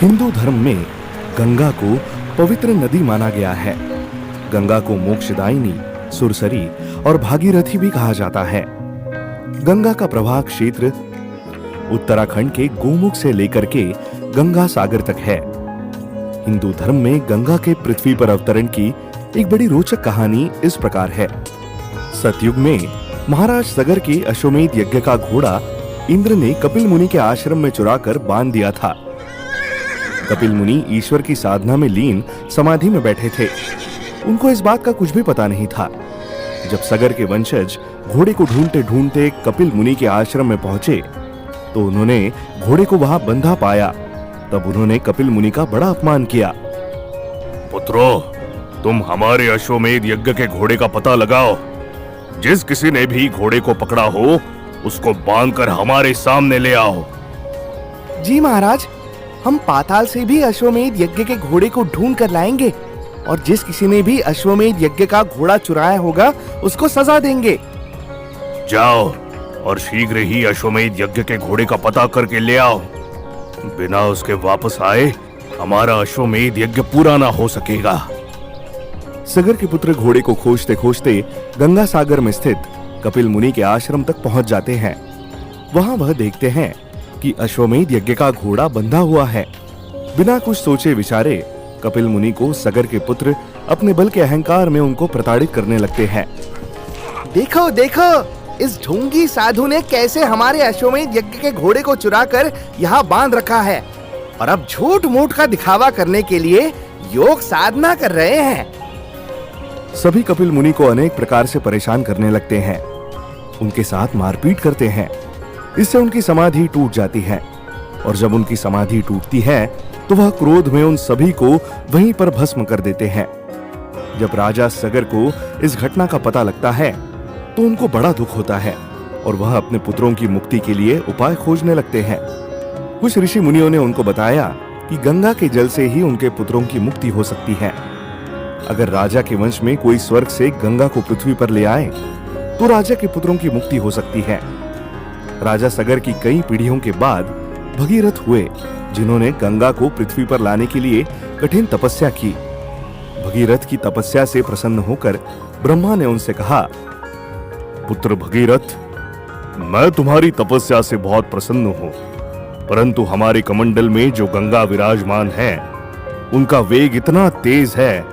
हिंदू धर्म में गंगा को पवित्र नदी माना गया है। गंगा को मोक्षदायिनी, सुरसरी और भागीरथी भी कहा जाता है। गंगा का प्रवाह क्षेत्र उत्तराखंड के गोमुख से लेकर के गंगा सागर तक है। हिंदू धर्म में गंगा के पृथ्वी पर अवतरण की एक बड़ी रोचक कहानी इस प्रकार है। सतयुग में महाराज सगर के अश्वमेध यज्ञ का घोड़ा इंद्र ने कपिल मुनि के आश्रम में चुराकर बांध दिया था। कपिल मुनि ईश्वर की साधना में लीन समाधि में बैठे थे। उनको इस बात का कुछ भी पता नहीं था। जब सगर के वंशज घोड़े को ढूंढते ढूंढते कपिल मुनि के आश्रम में पहुंचे तो उन्होंने घोड़े को वहां बंधा पाया। तब उन्होंने कपिल मुनि का बड़ा अपमान किया। पुत्रो, तुम हमारे अश्वमेध यज्ञ के घोड़े का पता लगाओ। जिस किसी ने भी घोड़े को पकड़ा हो उसको बांधकर हमारे सामने ले आओ। जी महाराज, हम पाताल से भी अश्वमेध यज्ञ के घोड़े को ढूंढ कर लाएंगे और जिस किसी ने भी अश्वमेध यज्ञ का घोड़ा चुराया होगा उसको सजा देंगे। जाओ और शीघ्र ही अश्वमेध यज्ञ के घोड़े का पता करके ले आओ। बिना उसके वापस आए हमारा अश्वमेध यज्ञ पूरा ना हो सकेगा। सगर के पुत्र घोड़े को खोजते खोजते गंगा सागर में स्थित कपिल मुनि के आश्रम तक पहुंच जाते हैं। वहां वह देखते हैं कि अश्वमेध यज्ञ का घोड़ा बंधा हुआ है। बिना कुछ सोचे विचारे कपिल मुनि को सगर के पुत्र अपने बल के अहंकार में उनको प्रताड़ित करने लगते हैं। देखो देखो, इस ढोंगी साधु ने कैसे हमारे अश्वमेध यज्ञ के घोड़े को चुराकर यहाँ बांध रखा है और अब झूठ मूठ का दिखावा करने के लिए योग साधना कर रहे हैं। सभी कपिल मुनि को अनेक प्रकार से परेशान करने लगते हैं। उनके साथ मारपीट करते हैं। इससे उनकी समाधि टूट जाती है और जब उनकी समाधि टूटती है तो वह क्रोध में उन सभी को वहीं पर भस्म कर देते हैं। जब राजा सगर को इस घटना का पता लगता है तो उनको बड़ा दुख होता है और वह अपने पुत्रों की मुक्ति के लिए उपाय खोजने लगते हैं। कुछ ऋषि मुनियों ने उनको बताया कि गंगा के जल से ही उनके पुत्रों की मुक्ति हो सकती है। अगर राजा के वंश में कोई स्वर्ग से गंगा को पृथ्वी पर ले आए तो राजा के पुत्रों की मुक्ति हो सकती है। राजा सगर की कई पीढ़ियों के बाद भगीरथ हुए, जिन्होंने गंगा को पृथ्वी पर लाने के लिए कठिन तपस्या की। भगीरथ की तपस्या से प्रसन्न होकर ब्रह्मा ने उनसे कहा, पुत्र भगीरथ, मैं तुम्हारी तपस्या से बहुत प्रसन्न हूँ, परंतु हमारे कमंडल में जो गंगा विराजमान है उनका वेग इतना तेज है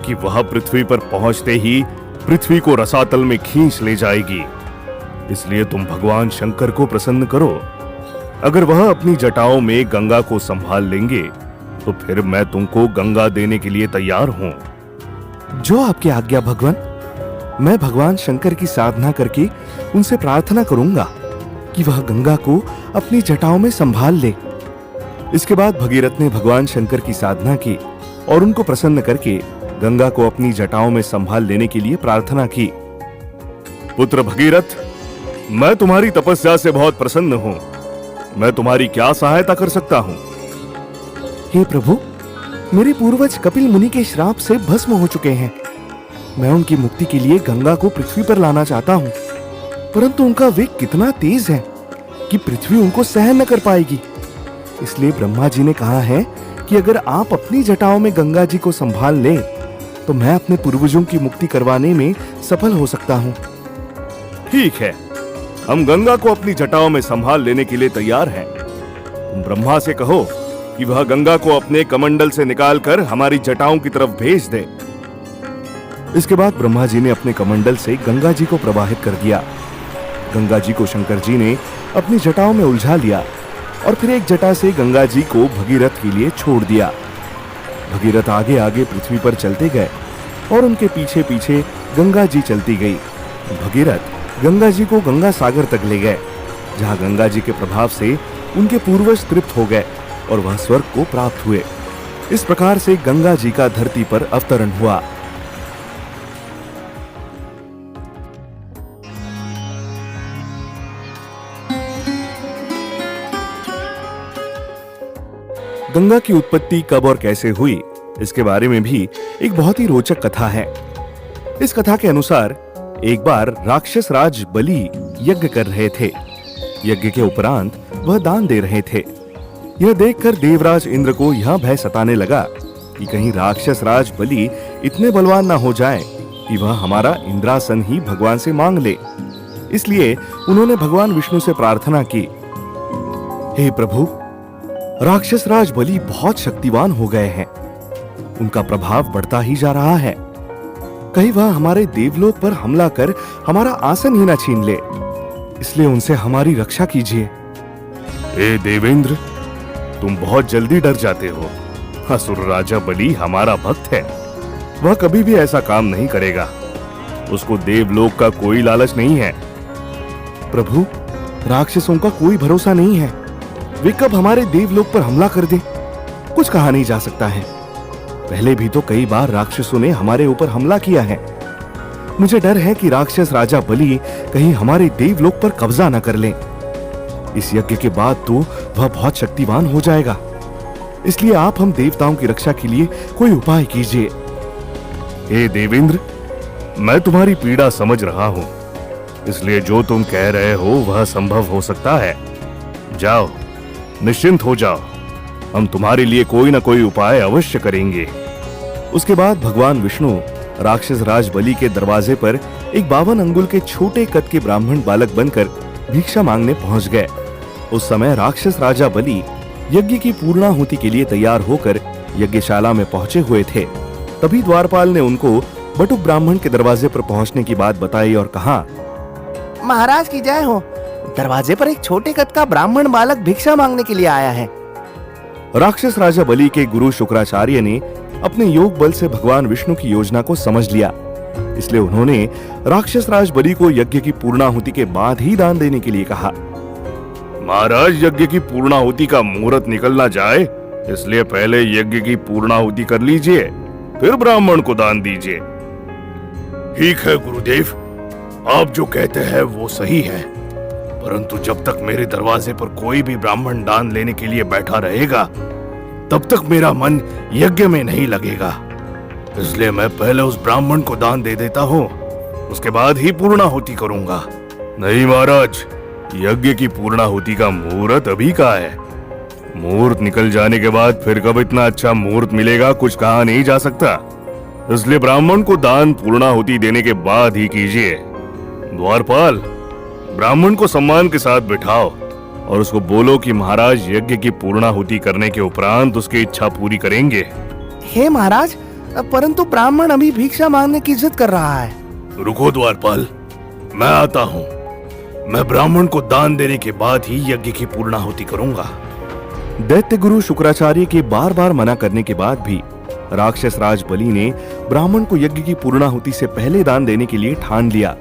कि वह पृथ्वी पर पहुंचते ही पृथ्वी को रसातल में खींच ले जाएगी। इसलिए तुम भगवान शंकर को प्रसन्न करो। अगर वह अपनी जटाओं में गंगा को संभाल लेंगे तो फिर मैं तुमको गंगा देने के लिए तैयार हूं। जो आपकी आज्ञा भगवान। मैं भगवान शंकर की साधना करके उनसे प्रार्थना करूंगा कि वह गंगा को अपनी जटाओं में संभाल ले। इसके बाद भगीरथ ने भगवान शंकर की साधना की और उनको प्रसन्न करके गंगा को अपनी जटाओं में संभाल लेने के लिए प्रार्थना की। पुत्र भगीरथ, मैं तुम्हारी तपस्या से बहुत प्रसन्न हूं। मैं तुम्हारी क्या सहायता कर सकता हूं? हे प्रभु, मेरे पूर्वज कपिल मुनि के श्राप से भस्म हो चुके हैं। मैं उनकी मुक्ति के लिए गंगा को पृथ्वी पर लाना चाहता हूँ, परंतु उनका वेग कितना तेज है कि पृथ्वी उनको सहन न कर पाएगी। इसलिए ब्रह्मा जी ने कहा है कि अगर आप अपनी जटाओं में गंगा जी को संभाल लें तो मैं अपने पूर्वजों की मुक्ति करवाने में सफल हो सकता हूँ। ठीक है, हम गंगा को अपनी जटाओं में संभाल लेने के लिए तैयार हैं। तुम ब्रह्मा से कहो कि वह गंगा को अपने कमंडल से निकालकर हमारी जटाओं की तरफ भेज दे। इसके बाद ब्रह्मा जी ने अपने कमंडल से गंगा जी को प्रवाहित कर दिया। गंगा जी को शंकर जी ने अपनी जटाओं में उलझा लिया और फिर एक जटा से गंगा जी को भगीरथ के लिए छोड़ दिया। भगीरथ आगे आगे पृथ्वी पर चलते गए और उनके पीछे पीछे गंगा जी चलती गई। भगीरथ गंगा जी को गंगा सागर तक ले गए, जहां गंगा जी के प्रभाव से उनके पूर्वज तृप्त हो गए और वह स्वर्ग को प्राप्त हुए। इस प्रकार से गंगा जी का धरती पर अवतरण हुआ। गंगा की उत्पत्ति कब और कैसे हुई, इसके बारे में भी एक बहुत ही रोचक कथा है। इस कथा के अनुसार एक बार राक्षस राज बलि यज्ञ कर रहे थे। यज्ञ के उपरांत वह दान दे रहे थे। यह देखकर देवराज इंद्र को यह भय सताने लगा कि कहीं राक्षस राज बलि इतने बलवान ना हो जाए कि वह हमारा इंद्रासन ही भगवान से मांग ले। इसलिए उन्होंने भगवान विष्णु से प्रार्थना की, हे प्रभु, राक्षस राज बलि बहुत शक्तिवान हो गए हैं। उनका प्रभाव बढ़ता ही जा रहा है। कहीं वह हमारे देवलोक पर हमला कर हमारा आसन ही ना छीन ले। इसलिए उनसे हमारी रक्षा कीजिए। हे देवेंद्र, तुम बहुत जल्दी डर जाते हो। असुर राजा बलि हमारा भक्त है। वह कभी भी ऐसा काम नहीं करेगा। उसको देवलोक का कोई लालच नहीं है। प्रभु, राक्षसों का कोई भरोसा नहीं है। वे कब हमारे देवलोक पर हमला कर दे, कुछ कहा नहीं जा सकता है। पहले भी तो कई बार राक्षसों ने हमारे ऊपर हमला किया है। मुझे डर है कि राक्षस राजा बलि कहीं हमारे देवलोक पर कब्जा न कर ले। इस यज्ञ के बाद तो वह बहुत शक्तिवान हो जाएगा। इसलिए आप हम देवताओं की रक्षा के लिए कोई उपाय कीजिए। हे देवेंद्र, मैं तुम्हारी पीड़ा समझ रहा हूं। इसलिए जो तुम कह रहे हो वह संभव हो सकता है। जाओ, निश्चिंत हो जाओ। हम तुम्हारे लिए कोई ना कोई उपाय अवश्य करेंगे। उसके बाद भगवान विष्णु राक्षस राज बलि के दरवाजे पर एक 52 अंगुल के छोटे कद के ब्राह्मण बालक बनकर भिक्षा मांगने पहुंच गए। उस समय राक्षस राजा बलि यज्ञ की पूर्णाहुति के लिए तैयार होकर यज्ञशाला में पहुंचे हुए थे। तभी द्वारपाल ने उनको बटुक ब्राह्मण के दरवाजे पर पहुंचने की बात बताई और कहा, महाराज की जय हो। दरवाजे पर एक छोटे कद का ब्राह्मण बालक भिक्षा मांगने के लिए आया है। राक्षस राजा बलि के गुरु शुक्राचार्य ने अपने योग बल से भगवान विष्णु की योजना को समझ लिया। इसलिए उन्होंने राक्षस राज बलि को यज्ञ की पूर्णाहुति के बाद ही दान देने के लिए कहा। महाराज, यज्ञ की पूर्णाहुति का मुहूर्त निकल ना जाए, इसलिए पहले यज्ञ की पूर्णाहुति कर लीजिए, फिर ब्राह्मण को दान दीजिए। ठीक है गुरुदेव, आप जो कहते हैं वो सही है। परंतु जब तक मेरे दरवाजे पर कोई भी ब्राह्मण दान लेने के लिए बैठा रहेगा, तब तक मेरा मन यज्ञ में नहीं लगेगा। इसलिए मैं पहले उस ब्राह्मण को दान दे देता हूँ, उसके बाद ही पूर्णाहुति करूंगा। नहीं महाराज, यज्ञ की पूर्णाहुति का मुहूर्त अभी का है। मुहूर्त निकल जाने के बाद फिर कब इतना अच्छा मुहूर्त मिलेगा, कुछ कहा नहीं जा सकता। इसलिए ब्राह्मण को दान पूर्णाहुति देने के बाद ही कीजिए। द्वारपाल, ब्राह्मण को सम्मान के साथ बिठाओ और उसको बोलो कि महाराज यज्ञ की पूर्णाहुति करने के उपरांत उसकी इच्छा पूरी करेंगे। हे महाराज, परंतु ब्राह्मण अभी भिक्षा मांगने की जिद कर रहा है। रुको द्वारपाल, मैं आता हूँ। मैं ब्राह्मण को दान देने के बाद ही यज्ञ की पूर्णाहुति करूंगा। दैत्य गुरु शुक्राचार्य के बार बार मना करने के बाद भी राक्षस राज बलि ने ब्राह्मण को यज्ञ की पूर्णाहुति से पहले दान देने के लिए ठान लिया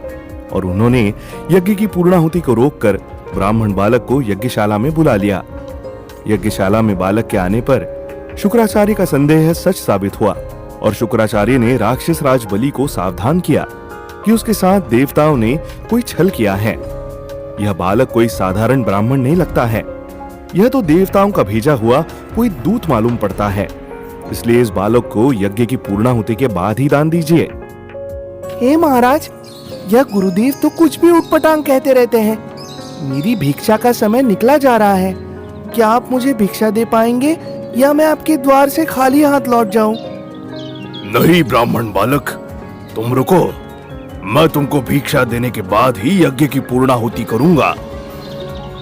और उन्होंने यज्ञ की पूर्णाहुति को रोककर ब्राह्मण बालक को यज्ञशाला में बुला लिया। यज्ञशाला में बालक के आने पर शुक्राचार्य का संदेह सच साबित हुआ और शुक्राचार्य ने राक्षस राज बलि को सावधान किया कि उसके साथ देवताओं ने कोई छल किया है। यह बालक कोई साधारण ब्राह्मण नहीं लगता है, यह तो देवताओं का भेजा हुआ कोई दूत मालूम पड़ता है। इसलिए इस बालक को यज्ञ की पूर्णाहुति के बाद ही दान दीजिए। हे महाराज, यह गुरुदेव तो कुछ भी उटपटांग कहते रहते हैं। मेरी भिक्षा का समय निकला जा रहा है। क्या आप मुझे भिक्षा दे पाएंगे या मैं आपके द्वार से खाली हाथ लौट जाऊं? नहीं ब्राह्मण बालक, तुम रुको। मैं तुमको भिक्षा देने के बाद ही यज्ञ की पूर्णाहुति करूंगा।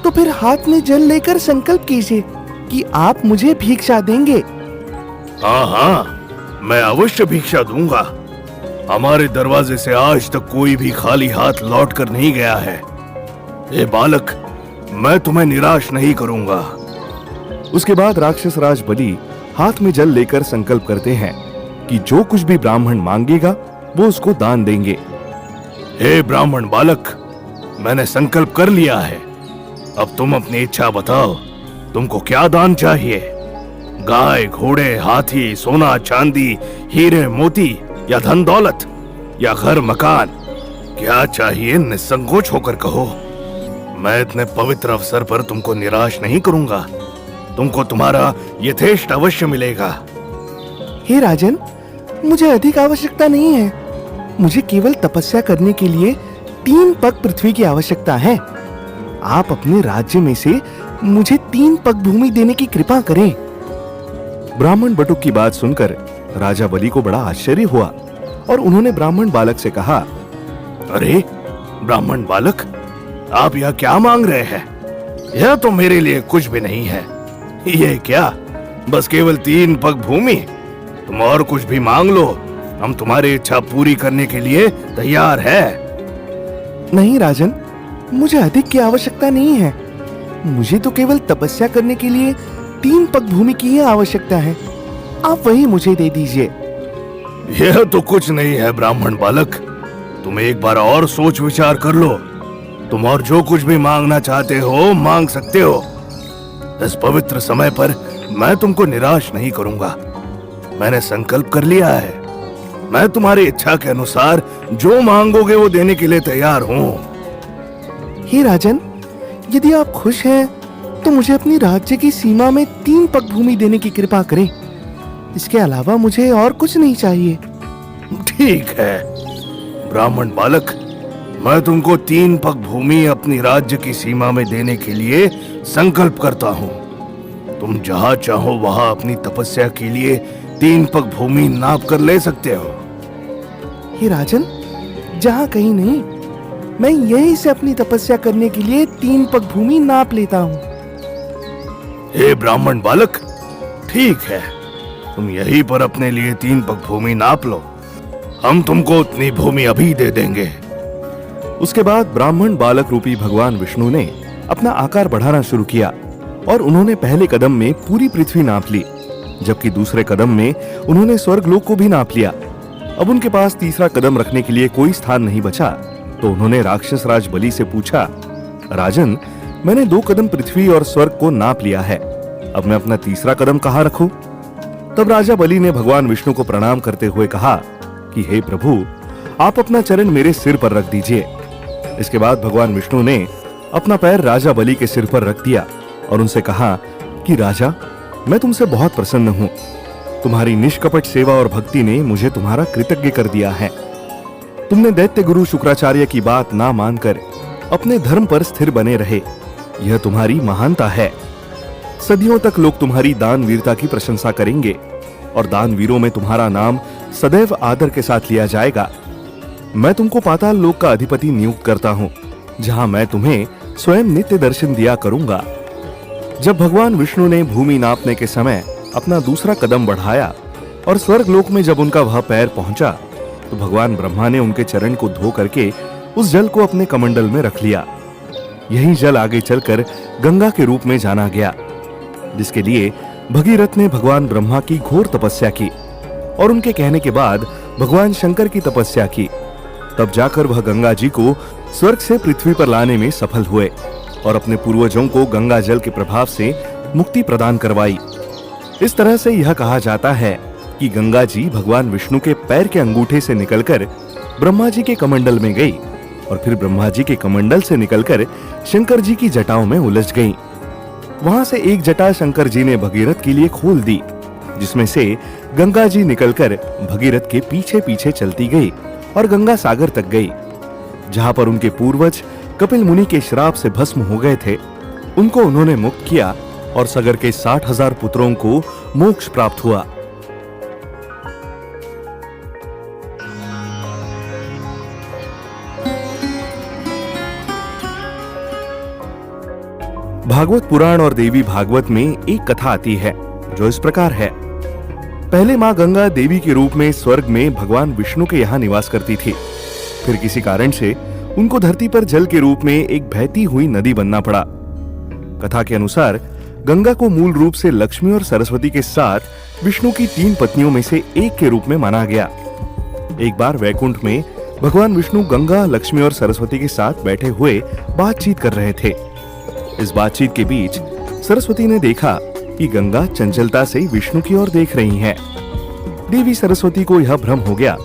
तो फिर हाथ में जल लेकर संकल्प कीजिए कि आप मुझे भिक्षा देंगे। हाँ हाँ, मैं अवश्य भिक्षा दूंगा। हमारे दरवाजे से आज तक कोई भी खाली हाथ लौट कर नहीं गया है। ए बालक, मैं तुम्हें निराश नहीं करूंगा। उसके बाद राक्षस राज बलि हाथ में जल लेकर संकल्प करते हैं कि जो कुछ भी ब्राह्मण मांगेगा वो उसको दान देंगे। हे ब्राह्मण बालक, मैंने संकल्प कर लिया है। अब तुम अपनी इच्छा बताओ, तुमको क्या दान चाहिए? गाय, घोड़े, हाथी, सोना, चांदी, हीरे, मोती या धन दौलत या घर मकान? क्या चाहिए निसंकोच होकर कहो। मैं इतने पवित्र अवसर पर तुमको निराश नहीं करूंगा। तुमको तुम्हारा यथेष्ट अवश्य मिलेगा। हे राजन, मुझे अधिक आवश्यकता नहीं है। मुझे केवल तपस्या करने के लिए 3 पग पृथ्वी की आवश्यकता है। आप अपने राज्य में से मुझे 3 पग भूमि देने की कृपा करें। ब्राह्मण बटुक की बात सुनकर राजा बलि को बड़ा आश्चर्य हुआ और उन्होंने ब्राह्मण बालक से कहा, अरे ब्राह्मण बालक, आप यह क्या मांग रहे हैं? यह तो मेरे लिए कुछ भी नहीं है। ये क्या, बस केवल 3 पग भूमि? तुम और कुछ भी मांग लो, हम तुम्हारी इच्छा पूरी करने के लिए तैयार है। नहीं राजन, मुझे अधिक की आवश्यकता नहीं है। मुझे तो केवल तपस्या करने के लिए 3 पग भूमि की ही आवश्यकता है। आप वही मुझे दे दीजिए। यह तो कुछ नहीं है ब्राह्मण बालक, तुम एक बार और सोच विचार कर लो। तुम और जो कुछ भी मांगना चाहते हो मांग सकते हो। इस पवित्र समय पर मैं तुमको निराश नहीं करूंगा। मैंने संकल्प कर लिया है। मैं तुम्हारी इच्छा के अनुसार जो मांगोगे वो देने के लिए तैयार हूँ। हे राजन, यदि आप खुश हैं तो मुझे अपनी राज्य की सीमा में 3 पग भूमि देने की कृपा करें। इसके अलावा मुझे और कुछ नहीं चाहिए। ठीक है ब्राह्मण बालक, मैं तुमको 3 पग भूमि अपनी राज्य की सीमा में देने के लिए संकल्प करता हूँ। तुम जहाँ चाहो वहाँ अपनी तपस्या के लिए 3 पग भूमि नाप कर ले सकते हो। हे राजन, जहाँ कहीं नहीं, मैं यहीं से अपनी तपस्या करने के लिए 3 पग भूमि नाप लेता हूँ। हे ब्राह्मण बालक, ठीक है, तुम यहीं पर अपने लिए 3 पग भूमि नाप लो। हम तुमको उतनी भूमि अभी दे देंगे। उसके बाद ब्राह्मण बालक रूपी भगवान विष्णु ने अपना आकार बढ़ाना शुरू किया और उन्होंने पहले कदम में पूरी पृथ्वी नाप ली, जबकि दूसरे कदम में उन्होंने स्वर्गलोक को भी नाप लिया। अब उनके पास तीसरा कदम रखने के लिए कोई स्थान नहीं बचा, तो उन्होंने राक्षस राज बलि से पूछा, राजन, मैंने 2 कदम पृथ्वी और स्वर्ग को नाप लिया है, अब मैं अपना तीसरा कदम कहाँ रखूं? तब राजा बलि ने भगवान विष्णु को प्रणाम करते हुए कहा कि हे प्रभु, आप अपना चरण मेरे सिर पर रख दीजिए। इसके बाद भगवान विष्णु ने अपना पैर राजा बलि के सिर पर रख दिया और उनसे कहा कि राजा, मैं तुमसे बहुत प्रसन्न हूँ। तुम्हारी निष्कपट सेवा और भक्ति ने मुझे तुम्हारा कृतज्ञ कर दिया है। तुमने दैत्य गुरु शुक्राचार्य की बात ना मानकर अपने धर्म पर स्थिर बने रहे, यह तुम्हारी महानता है। सदियों तक लोग तुम्हारी दान वीरता की प्रशंसा करेंगे और दान वीरों में तुम्हारा नाम सदैव आदर के साथ लिया जाएगा। मैं तुमको पाताल लोक का अधिपति नियुक्त करता हूँ, जहाँ मैं तुम्हें स्वयं नित्य दर्शन दिया करूंगा। जब भगवान विष्णु ने भूमि नापने के समय अपना दूसरा कदम बढ़ाया और स्वर्ग लोक में जब उनका वह पैर पहुंचा, तो भगवान ब्रह्मा ने उनके चरण को धो करके उस जल को अपने कमंडल में रख लिया। यही जल आगे चलकर गंगा के रूप में जाना गया, जिसके लिए भगीरथ ने भगवान ब्रह्मा की घोर तपस्या की और उनके कहने के बाद भगवान शंकर की तपस्या की। तब जाकर वह गंगा जी को स्वर्ग से पृथ्वी पर लाने में सफल हुए और अपने पूर्वजों को गंगा जल के प्रभाव से मुक्ति प्रदान करवाई। इस तरह से यह कहा जाता है कि गंगा जी भगवान विष्णु के पैर के अंगूठे से निकलकर ब्रह्मा जी के कमंडल में गई और फिर ब्रह्मा जी के कमंडल से निकलकर शंकर जी की जटाओं में उलझ गई। वहां से एक जटा शंकर जी ने भगीरथ के लिए खोल दी, जिसमें से गंगा जी निकलकर भगीरथ के पीछे पीछे चलती गई और गंगा सागर तक गई। जहां पर उनके पूर्वज कपिल मुनि के श्राप से भस्म हो गए थे, उनको उन्होंने मुक्त किया और सगर के 60,000 पुत्रों को मोक्ष प्राप्त हुआ। भागवत पुराण और देवी भागवत में एक कथा आती है जो इस प्रकार है। पहले माँ गंगा देवी के रूप में स्वर्ग में भगवान विष्णु के यहाँ निवास करती थी। फिर किसी कारण से उनको धरती पर जल के रूप में एक बहती हुई नदी बनना पड़ा। कथा के अनुसार गंगा को मूल रूप से लक्ष्मी और सरस्वती के साथ विष्णु की 3 पत्नियों में से एक के रूप में माना गया। एक बार वैकुंठ में भगवान विष्णु गंगा, लक्ष्मी और सरस्वती के साथ बैठे हुए बातचीत कर रहे थे। इस बातचीत के बीच सरस्वती ने देखा कि गंगा चंचलता से विष्णु की ओर देख रही हैं। देवी सरस्वती को यह भ्रम हो गया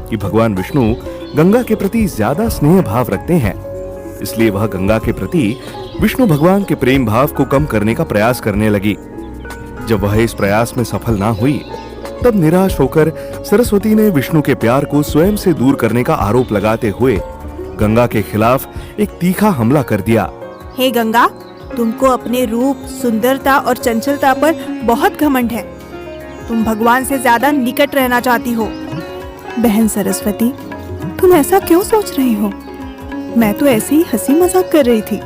कि भगवान विष्णु गंगा के प्रति ज्यादा स्नेह भाव रखते हैं, इसलिए वह गंगा के प्रति विष्णु भगवान के प्रेम भाव को कम करने का प्रयास करने लगी। जब वह इस प्रयास में सफल ना हुई, तब निराश होकर सरस्वती ने विष्णु के प्यार को स्वयं से दूर करने का आरोप लगाते हुए गंगा के खिलाफ एक तीखा हमला कर दिया। हे गंगा, तुमको अपने रूप, सुंदरता और चंचलता पर बहुत घमंड है। तुम भगवान से ज्यादा निकट रहना चाहती हो। बहन सरस्वती, तुम ऐसा क्यों सोच रही हो? मैं तो ऐसे ही हंसी मजाक कर रही थी।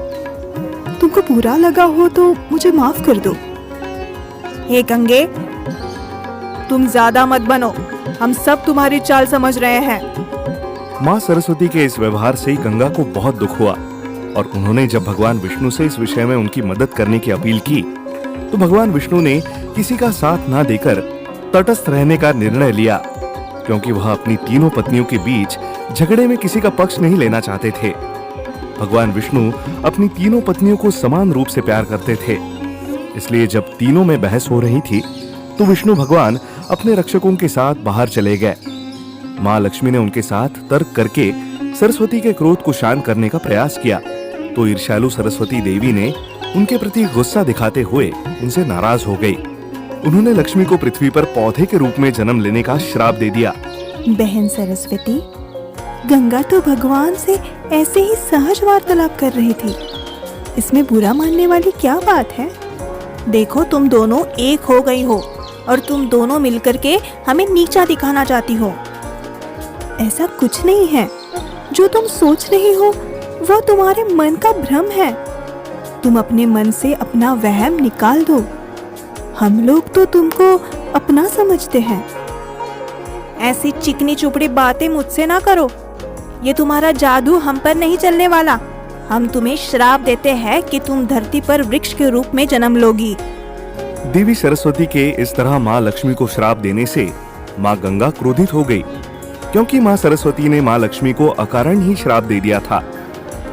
तुमको बुरा लगा हो तो मुझे माफ कर दो। हे गंगे, तुम ज्यादा मत बनो। हम सब तुम्हारी चाल समझ रहे हैं। माँ सरस्वती के इस व्यवहार से गंगा को बहुत दुख हुआ और उन्होंने जब भगवान विष्णु से इस विषय में उनकी मदद करने की अपील की तो भगवान विष्णु ने किसी का साथ ना देकर तटस्थ रहने का निर्णय लिया, क्योंकि वह अपनी तीनों पत्नियों के बीच झगड़े में किसी का पक्ष नहीं लेना चाहते थे। भगवान विष्णु अपनी तीनों पत्नियों को समान रूप से प्यार करते थे, इसलिए जब तीनों में बहस हो रही थी तो विष्णु भगवान अपने रक्षकों के साथ बाहर चले गए। माँ लक्ष्मी ने उनके साथ तर्क करके सरस्वती के क्रोध को शांत करने का प्रयास किया, तो ईर्ष्यालु सरस्वती देवी ने उनके प्रति गुस्सा दिखाते हुए उनसे नाराज हो गई। उन्होंने लक्ष्मी को पृथ्वी पर पौधे के रूप में जन्म लेने का श्राप दे दिया। बहन सरस्वती, गंगा तो भगवान से ऐसे ही सहज वार्तालाप कर रही थी। इसमें बुरा मानने वाली क्या बात है? देखो, तुम दोनों एक हो गई हो और तुम दोनों मिलकर के हमें नीचा दिखाना चाहती हो। ऐसा कुछ नहीं है। जो तुम सोच रही हो वह तुम्हारे मन का भ्रम है। तुम अपने मन से अपना वहम निकाल दो। हम लोग तो तुमको अपना समझते हैं। ऐसी चिकनी चुपड़ी बातें मुझसे ना करो। ये तुम्हारा जादू हम पर नहीं चलने वाला। हम तुम्हें श्राप देते हैं कि तुम धरती पर वृक्ष के रूप में जन्म लोगी। देवी सरस्वती के इस तरह माँ लक्ष्मी को श्राप देने से माँ गंगा क्रोधित हो गई, क्योंकि माँ सरस्वती ने माँ लक्ष्मी को अकारण ही श्राप दे दिया था।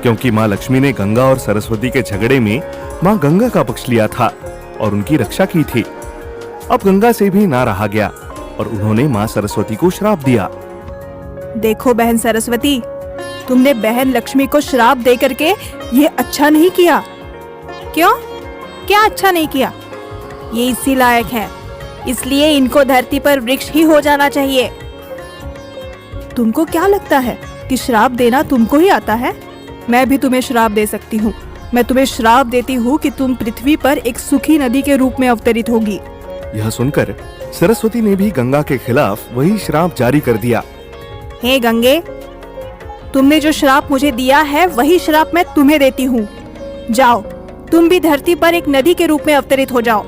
क्योंकि माँ लक्ष्मी ने गंगा और सरस्वती के झगड़े में माँ गंगा का पक्ष लिया था और उनकी रक्षा की थी। अब गंगा से भी ना रहा गया और उन्होंने माँ सरस्वती को श्राप दिया। देखो बहन सरस्वती, तुमने बहन लक्ष्मी को श्राप दे करके ये अच्छा नहीं किया। क्यों? क्या अच्छा नहीं किया? ये इसी लायक है, इसलिए इनको धरती पर वृक्ष ही हो जाना चाहिए। तुमको क्या लगता है कि श्राप देना तुमको ही आता है? मैं भी तुम्हें श्राप दे सकती हूँ। मैं तुम्हें श्राप देती हूँ कि तुम पृथ्वी पर एक सूखी नदी के रूप में अवतरित होगी। यह सुनकर सरस्वती ने भी गंगा के खिलाफ वही श्राप जारी कर दिया। हे गंगे, तुमने जो श्राप मुझे दिया है वही श्राप मैं तुम्हें देती हूँ। जाओ, तुम भी धरती पर एक नदी के रूप में अवतरित हो जाओ,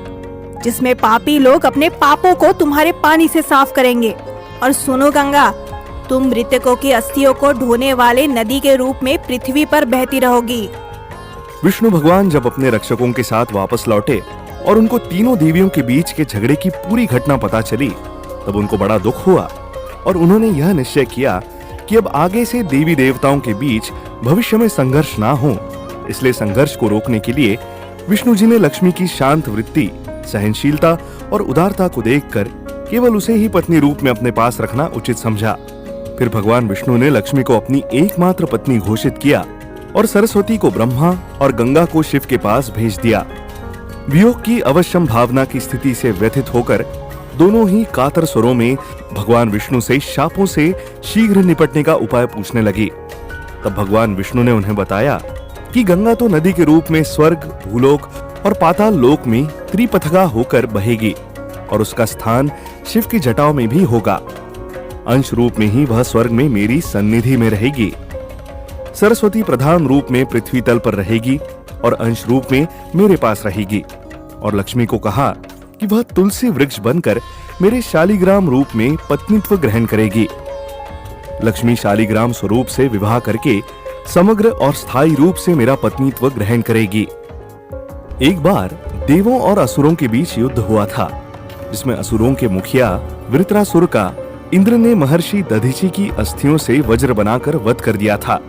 जिसमें पापी लोग अपने पापों को तुम्हारे पानी से साफ करेंगे। और सुनो गंगा, तुम मृतकों की अस्थियों को ढोने वाले नदी के रूप में पृथ्वी पर बहती रहोगी। विष्णु भगवान जब अपने रक्षकों के साथ वापस लौटे और उनको तीनों देवियों के बीच के झगड़े की पूरी घटना पता चली, तब उनको बड़ा दुख हुआ और उन्होंने यह निश्चय किया कि अब आगे से देवी देवताओं के बीच भविष्य में संघर्ष ना हो। इसलिए संघर्ष को रोकने के लिए विष्णु जी ने लक्ष्मी की शांत वृत्ति, सहनशीलता और उदारता को देखकर केवल उसे ही पत्नी रूप में अपने पास रखना उचित समझा। फिर भगवान विष्णु ने लक्ष्मी को अपनी एकमात्र पत्नी घोषित किया और सरस्वती को ब्रह्मा और गंगा को शिव के पास भेज दिया। वियोग की अवश्यम भावना की स्थिति से व्यथित होकर दोनों ही कातर स्वरों में भगवान विष्णु से शापों से शीघ्र निपटने का उपाय पूछने लगी। तब भगवान विष्णु ने उन्हें बताया कि गंगा तो नदी के रूप में स्वर्ग, भूलोक और पाताल लोक में त्रिपथगा होकर बहेगी और उसका स्थान शिव की जटाओं में भी होगा। अंश रूप में ही वह स्वर्ग में मेरी सन्निधि में रहेगी। सरस्वती प्रधान रूप में पृथ्वी तल पर रहेगी और अंश रूप में मेरे पास रहेगी। और लक्ष्मी को कहा कि वह तुलसी वृक्ष बनकर मेरे शालिग्राम रूप में पत्नीत्व ग्रहण करेगी। लक्ष्मी शालिग्राम स्वरूप से विवाह करके समग्र और स्थायी रूप से मेरा पत्नीत्व ग्रहण करेगी। एक बार देवों और असुरों के बीच युद्ध हुआ था, जिसमें असुरों के मुखिया वृत्रासुर का इंद्र ने महर्षि दधीचि की अस्थियों से वज्र बनाकर वध कर दिया था।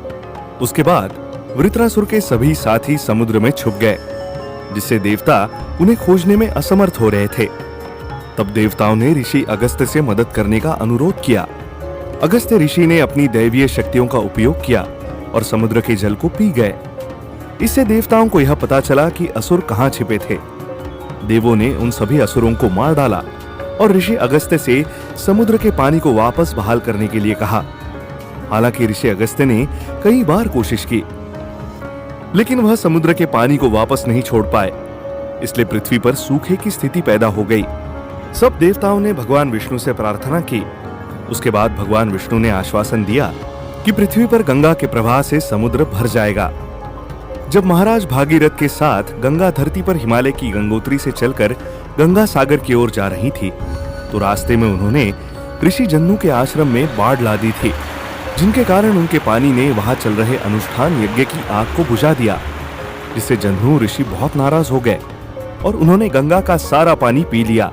उसके बाद वृत्रासुर के सभी साथी समुद्र में छुप गए, जिससे देवता उन्हें खोजने में असमर्थ हो रहे थे। तब देवताओं ने ऋषि अगस्त्य से मदद करने का अनुरोध किया। अगस्त्य ऋषि ने अपनी दैवीय शक्तियों का उपयोग किया और समुद्र के जल को पी गए। इससे देवताओं को यह पता चला कि असुर कहाँ छिपे थे। देवों ने उन सभी असुरों को मार डाला और ऋषि अगस्त्य से समुद्र के पानी को वापस बहाल करने के लिए कहा। हालांकि ऋषि अगस्त्य ने कई बार कोशिश की, लेकिन वह समुद्र के पानी को वापस नहीं छोड़ पाए, इसलिए पृथ्वी पर सूखे की स्थिति पैदा हो गई। सब देवताओं ने भगवान विष्णु से प्रार्थना की। उसके बाद भगवान विष्णु ने आश्वासन दिया कि पृथ्वी पर गंगा के प्रवाह से समुद्र भर जाएगा। जब महाराज भागीरथ के साथ गंगा धरती पर हिमालय की गंगोत्री से चलकर गंगा सागर की ओर जा रही थी, तो रास्ते में उन्होंने ऋषि जन्नू के आश्रम में बाढ़ ला दी थी, जिनके कारण उनके पानी ने वहां चल रहे अनुष्ठान यज्ञ की आग को बुझा दिया, जिससे जन्नू ऋषि बहुत नाराज हो गए और उन्होंने गंगा का सारा पानी पी लिया।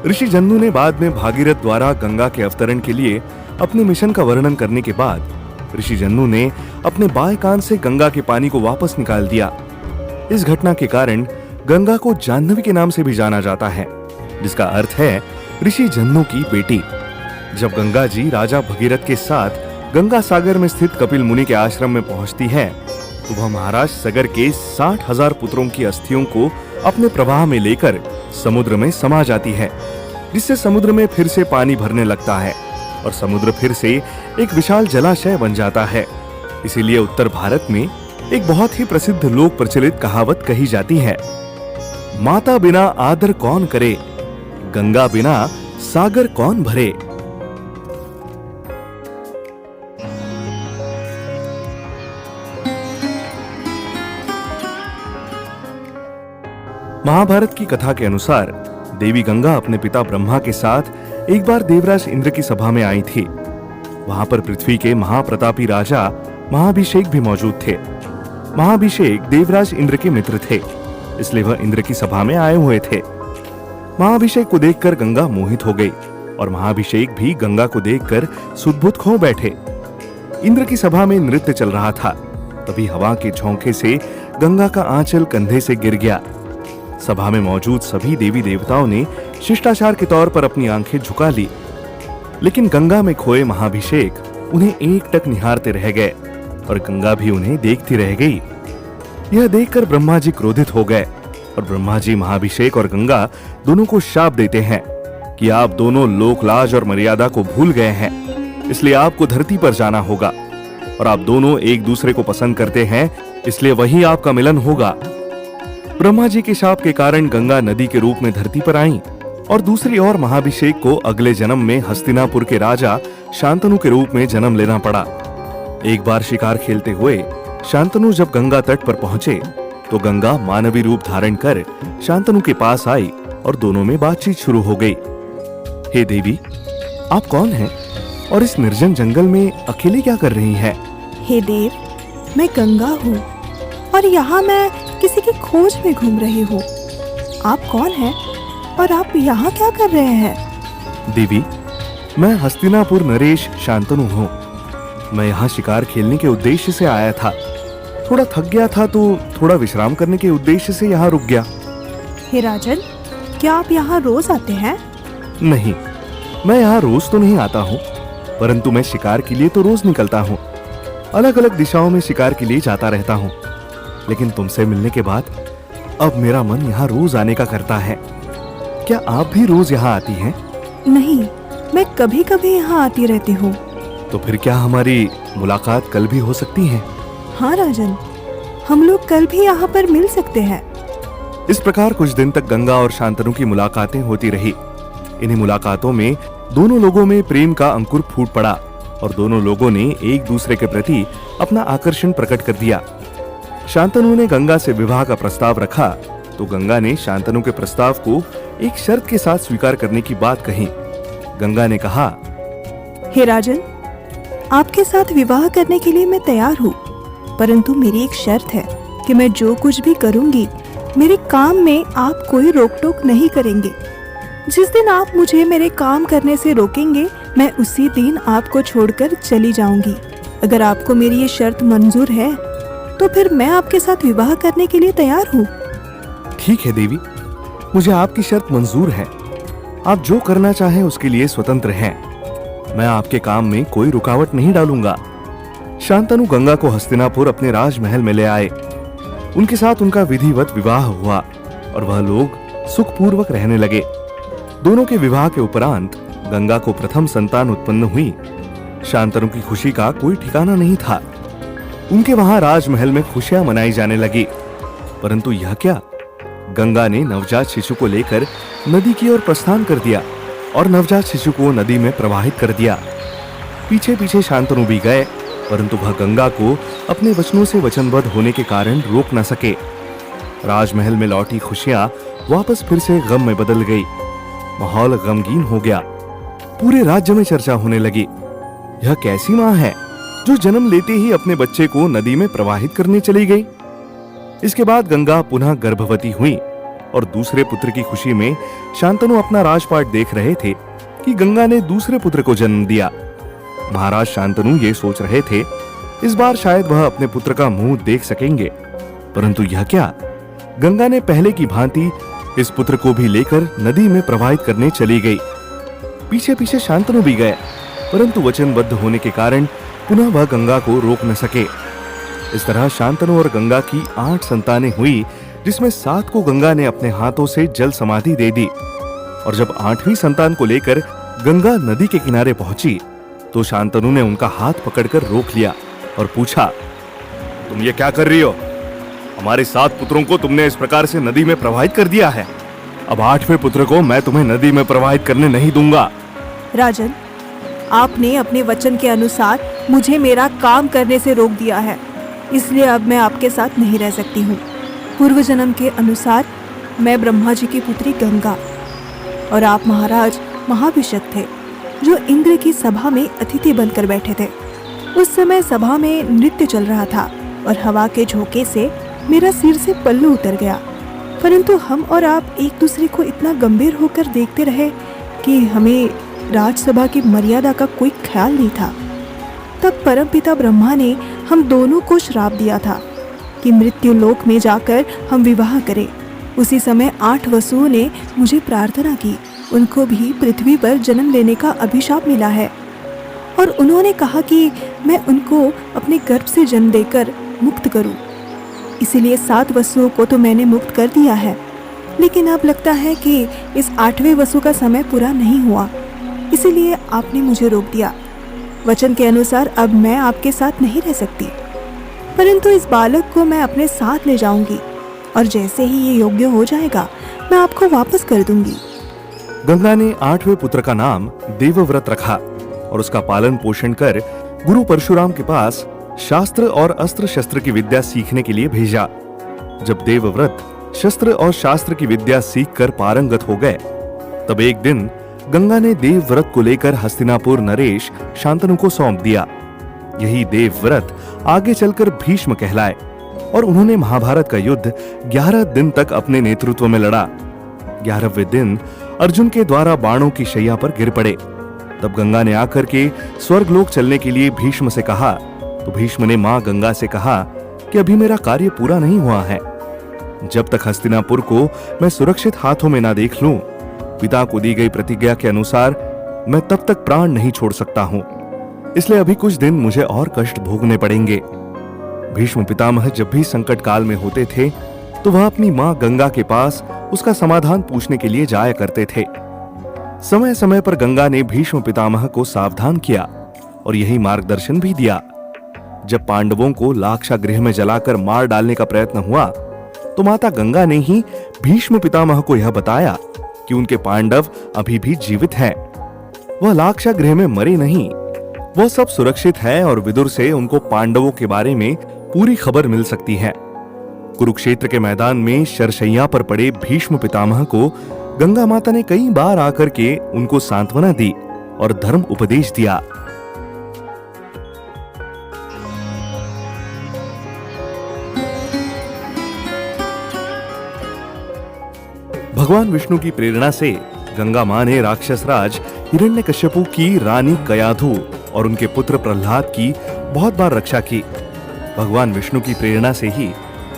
ऋषि जन्नू ने बाद में भागीरथ द्वारा गंगा के अवतरण के लिए अपने मिशन का वर्णन करने के बाद ऋषि जन्नू ने अपने बाएं कान से गंगा के पानी को वापस निकाल दिया। इस घटना के कारण गंगा को जाह्नवी के नाम से भी जाना जाता है, जिसका अर्थ है ऋषि जन्नू की बेटी। जब गंगा जी राजा भगीरथ के साथ गंगा सागर में स्थित कपिल मुनि के आश्रम में पहुंचती है, तो वह महाराज सगर के 60,000 पुत्रों की अस्थियों को अपने प्रवाह में लेकर समुद्र में समा जाती है, जिससे समुद्र में फिर से पानी भरने लगता है और समुद्र फिर से एक विशाल जलाशय बन जाता है। इसीलिए उत्तर भारत में एक बहुत ही प्रसिद्ध लोक प्रचलित कहावत कही जाती है, माता बिना आदर कौन करे, गंगा बिना सागर कौन भरे। महाभारत की कथा के अनुसार देवी गंगा अपने पिता ब्रह्मा के साथ एक बार देवराज इंद्र की सभा में आई थी। वहां पर पृथ्वी के महाप्रतापी राजा महाभिषेक भी मौजूद थे। महाभिषेक देवराज इंद्र के मित्र थे, इसलिए वह इंद्र की सभा में आए हुए थे। महाभिषेक को देखकर गंगा मोहित हो गई और महाभिषेक भी गंगा को देखकर सुदबुद खो बैठे। इंद्र की सभा में नृत्य चल रहा था, तभी हवा के झोंके से गंगा का आंचल कंधे से गिर गया। सभा में मौजूद सभी देवी देवताओं ने शिष्टाचार के तौर पर अपनी आंखें झुका ली, लेकिन गंगा में खोए महाभिषेक उन्हें एकटक निहारते रह गए और गंगा भी उन्हें देखती रह गई। यह देखकर ब्रह्मा जी क्रोधित हो गए और ब्रह्मा जी महाभिषेक और गंगा दोनों को शाप देते हैं कि आप दोनों लोकलाज और मर्यादा को भूल गए हैं, इसलिए आपको धरती पर जाना होगा, और आप दोनों एक दूसरे को पसंद करते हैं, इसलिए वही आपका मिलन होगा। ब्रह्मा जी के शाप के कारण गंगा नदी के रूप में धरती पर आई और दूसरी ओर महाभिषेक को अगले जन्म में हस्तिनापुर के राजा शांतनु के रूप में जन्म लेना पड़ा। एक बार शिकार खेलते हुए शांतनु जब गंगा तट पर पहुंचे, तो गंगा मानवी रूप धारण कर शांतनु के पास आई और दोनों में बातचीत शुरू हो गई। हे देवी, आप कौन हैं और इस निर्जन जंगल में अकेले क्या कर रही हैं? हे देव, मैं गंगा हूँ और यहाँ मैं किसी की खोज में घूम रही हूँ। आप कौन हैं और आप यहाँ क्या कर रहे हैं? देवी, मैं हस्तिनापुर नरेश शांतनु हूँ। मैं यहाँ शिकार खेलने के उद्देश्य से आया था। थोड़ा थक गया था तो थोड़ा विश्राम करने के उद्देश्य से यहाँ रुक गया। हे राजन, क्या आप यहाँ रोज आते हैं? नहीं, मैं यहाँ रोज तो नहीं आता हूँ, परंतु मैं शिकार के लिए तो रोज निकलता हूँ। अलग अलग दिशाओं में शिकार के लिए जाता रहता हूँ, लेकिन तुमसे मिलने के बाद अब मेरा मन यहाँ रोज आने का करता है। क्या आप भी रोज यहाँ आती हैं? नहीं, मैं कभी कभी यहाँ आती रहती हूँ। तो फिर क्या हमारी मुलाकात कल भी हो सकती है? हाँ राजन, हम लोग कल भी यहाँ पर मिल सकते हैं। इस प्रकार कुछ दिन तक गंगा और शांतनु की मुलाकातें होती रही। इन्हीं मुलाकातों में दोनों लोगों में प्रेम का अंकुर फूट पड़ा और दोनों लोगों ने एक दूसरे के प्रति अपना आकर्षण प्रकट कर दिया। शांतनु ने गंगा से विवाह का प्रस्ताव रखा, तो गंगा ने शांतनु के प्रस्ताव को एक शर्त के साथ स्वीकार करने की बात कही। गंगा ने कहा, हे राजन, आपके साथ विवाह करने के लिए मैं तैयार हूँ, परंतु मेरी एक शर्त है कि मैं जो कुछ भी करूँगी, मेरे काम में आप कोई रोक टोक नहीं करेंगे। जिस दिन आप मुझे मेरे काम करने से रोकेंगे, मैं उसी दिन आपको छोड़कर चली जाऊंगी। अगर आपको मेरी ये शर्त मंजूर है, तो फिर मैं आपके साथ विवाह करने के लिए तैयार हूँ। ठीक है देवी, मुझे आपकी शर्त मंजूर है। आप जो करना चाहें उसके लिए स्वतंत्र हैं। मैं आपके काम में कोई रुकावट नहीं डालूंगा। शांतनु गंगा को हस्तिनापुर अपने राजमहल में ले आए। उनके साथ उनका विधिवत विवाह हुआ और वह लोग सुखपूर्वक रहने लगे। दोनों के विवाह के उपरांत गंगा को प्रथम संतान उत्पन्न हुई। शांतनु की खुशी का कोई ठिकाना नहीं था। उनके वहां राजमहल में खुशियां मनाई जाने लगी। परंतु यह क्या, गंगा ने नवजात शिशु को लेकर नदी की ओर प्रस्थान कर दिया और नवजात शिशु को नदी में प्रवाहित कर दिया। पीछे पीछे शांतनु भी गए, परंतु वह गंगा को अपने वचनों से वचनबद्ध होने के कारण रोक न सके। राजमहल में लौटी खुशियां वापस फिर से गम में बदल गई। माहौल गमगीन हो गया। पूरे राज्य में चर्चा होने लगी, यह कैसी मां है जो जन्म लेते ही अपने बच्चे को नदी में प्रवाहित करने चली गई। इसके बाद गंगा पुनः गर्भवती हुई और दूसरे पुत्र की खुशी में शांतनु अपना राजपाट देख रहे थे कि गंगा ने दूसरे पुत्र को जन्म दिया। महाराज शांतनु ये सोच रहे थे इस बार शायद वह अपने पुत्र का मुंह देख सकेंगे, परंतु यह क्या, गंगा ने पहले की भांति इस पुत्र को भी लेकर नदी में प्रवाहित करने चली गई। पीछे पीछे शांतनु भी गए, परंतु वचनबद्ध होने के कारण पुनः वह गंगा को रोक न सके। इस तरह शांतनु और गंगा की 8 संतानें हुई, जिसमें 7 को गंगा ने अपने हाथों से जल समाधि दे दी। और जब 8वीं संतान को लेकर गंगा नदी के किनारे पहुंची तो शांतनु ने उनका हाथ पकड़कर रोक लिया और पूछा, तुम ये क्या कर रही हो? हमारे 7 पुत्रों को तुमने इस प्रकार से नदी में प्रवाहित कर दिया है। अब 8वें पुत्र को मैं तुम्हें नदी में प्रवाहित करने नहीं दूंगा। राजन, आपने अपने वचन के अनुसार मुझे मेरा काम करने से रोक दिया है, इसलिए अब मैं आपके साथ नहीं रह सकती हूँ। पूर्व जन्म के अनुसार मैं ब्रह्मा जी की पुत्री गंगा और आप महाराज महाभिषक थे, जो इंद्र की सभा में अतिथि बनकर बैठे थे। उस समय सभा में नृत्य चल रहा था और हवा के झोंके से मेरा सिर से पल्लू उतर गया, परंतु हम और आप एक दूसरे को इतना गंभीर होकर देखते रहे कि हमें राजसभा की मर्यादा का कोई ख्याल नहीं था। तब परमपिता ब्रह्मा ने हम दोनों को श्राप दिया था कि मृत्यु लोक में जाकर हम विवाह करें। उसी समय 8 वसुओं ने मुझे प्रार्थना की, उनको भी पृथ्वी पर जन्म लेने का अभिशाप मिला है और उन्होंने कहा कि मैं उनको अपने गर्भ से जन्म देकर मुक्त करूं। इसीलिए 7 वसुओं को तो मैंने मुक्त कर दिया है, लेकिन अब लगता है कि इस 8वें वसु का समय पूरा नहीं हुआ, इसीलिए आपने मुझे रोक दिया। वचन के अनुसार अब मैं आपके साथ नहीं रह सकती, परंतु इस बालक को मैं अपने साथ ले जाऊंगी और जैसे ही ये योग्य हो जाएगा मैं आपको वापस कर दूंगी। गंगा ने 8वें पुत्र का नाम देवव्रत रखा और उसका पालन पोषण कर गुरु परशुराम के पास शास्त्र और अस्त्र शस्त्र की विद्या सीखने के लिए भेजा। जब देवव्रत शस्त्र और शास्त्र की विद्या सीखकर पारंगत हो गए, तब एक दिन गंगा ने देवव्रत को लेकर हस्तिनापुर नरेश शांतनु को सौंप दिया। यही देवव्रत आगे चलकर भीष्म कहलाए और उन्होंने महाभारत का युद्ध 11 दिन तक अपने नेतृत्व में लड़ा। 11वें दिन अर्जुन के द्वारा बाणों की शैया पर गिर पड़े। तब गंगा ने आकर के स्वर्गलोक चलने के लिए भीष्म से कहा, तो भीष्म ने मां गंगा से कहा कि अभी मेरा कार्य पूरा नहीं हुआ है। जब तक हस्तिनापुर को मैं सुरक्षित हाथों में ना देख लूं, पिता को दी गई प्रतिज्ञा के अनुसार मैं तब तक प्राण नहीं छोड़ सकता हूं। इसलिए अभी कुछ दिन मुझे और कष्ट भोगने पड़ेंगे। भीष्म पितामह जब भी संकट काल में होते थे तो वह अपनी मां गंगा के पास उसका समाधान पूछने के लिए जाया करते थे। समय समय पर गंगा ने भीष्म पितामह को सावधान किया और यही मार्गदर्शन भी दिया। जब पांडवों को लाक्षागृह में जलाकर मार डालने का प्रयत्न हुआ तो माता गंगा ने ही भीष्म पितामह को यह बताया कि उनके पांडव अभी भी जीवित हैं। वह लाक्षागृह में मरे नहीं, वह सब सुरक्षित है और विदुर से उनको पांडवों के बारे में पूरी खबर मिल सकती है। कुरुक्षेत्र के मैदान में शरशैया पर पड़े भीष्म पितामह को गंगा माता ने कई बार आकर के उनको सांत्वना दी और धर्म उपदेश दिया। भगवान विष्णु की प्रेरणा से गंगा मां ने राक्षस राज हिरण्यकश्यपु की रानी कयाधु और उनके पुत्र प्रहलाद की बहुत बार रक्षा की। भगवान विष्णु की प्रेरणा से ही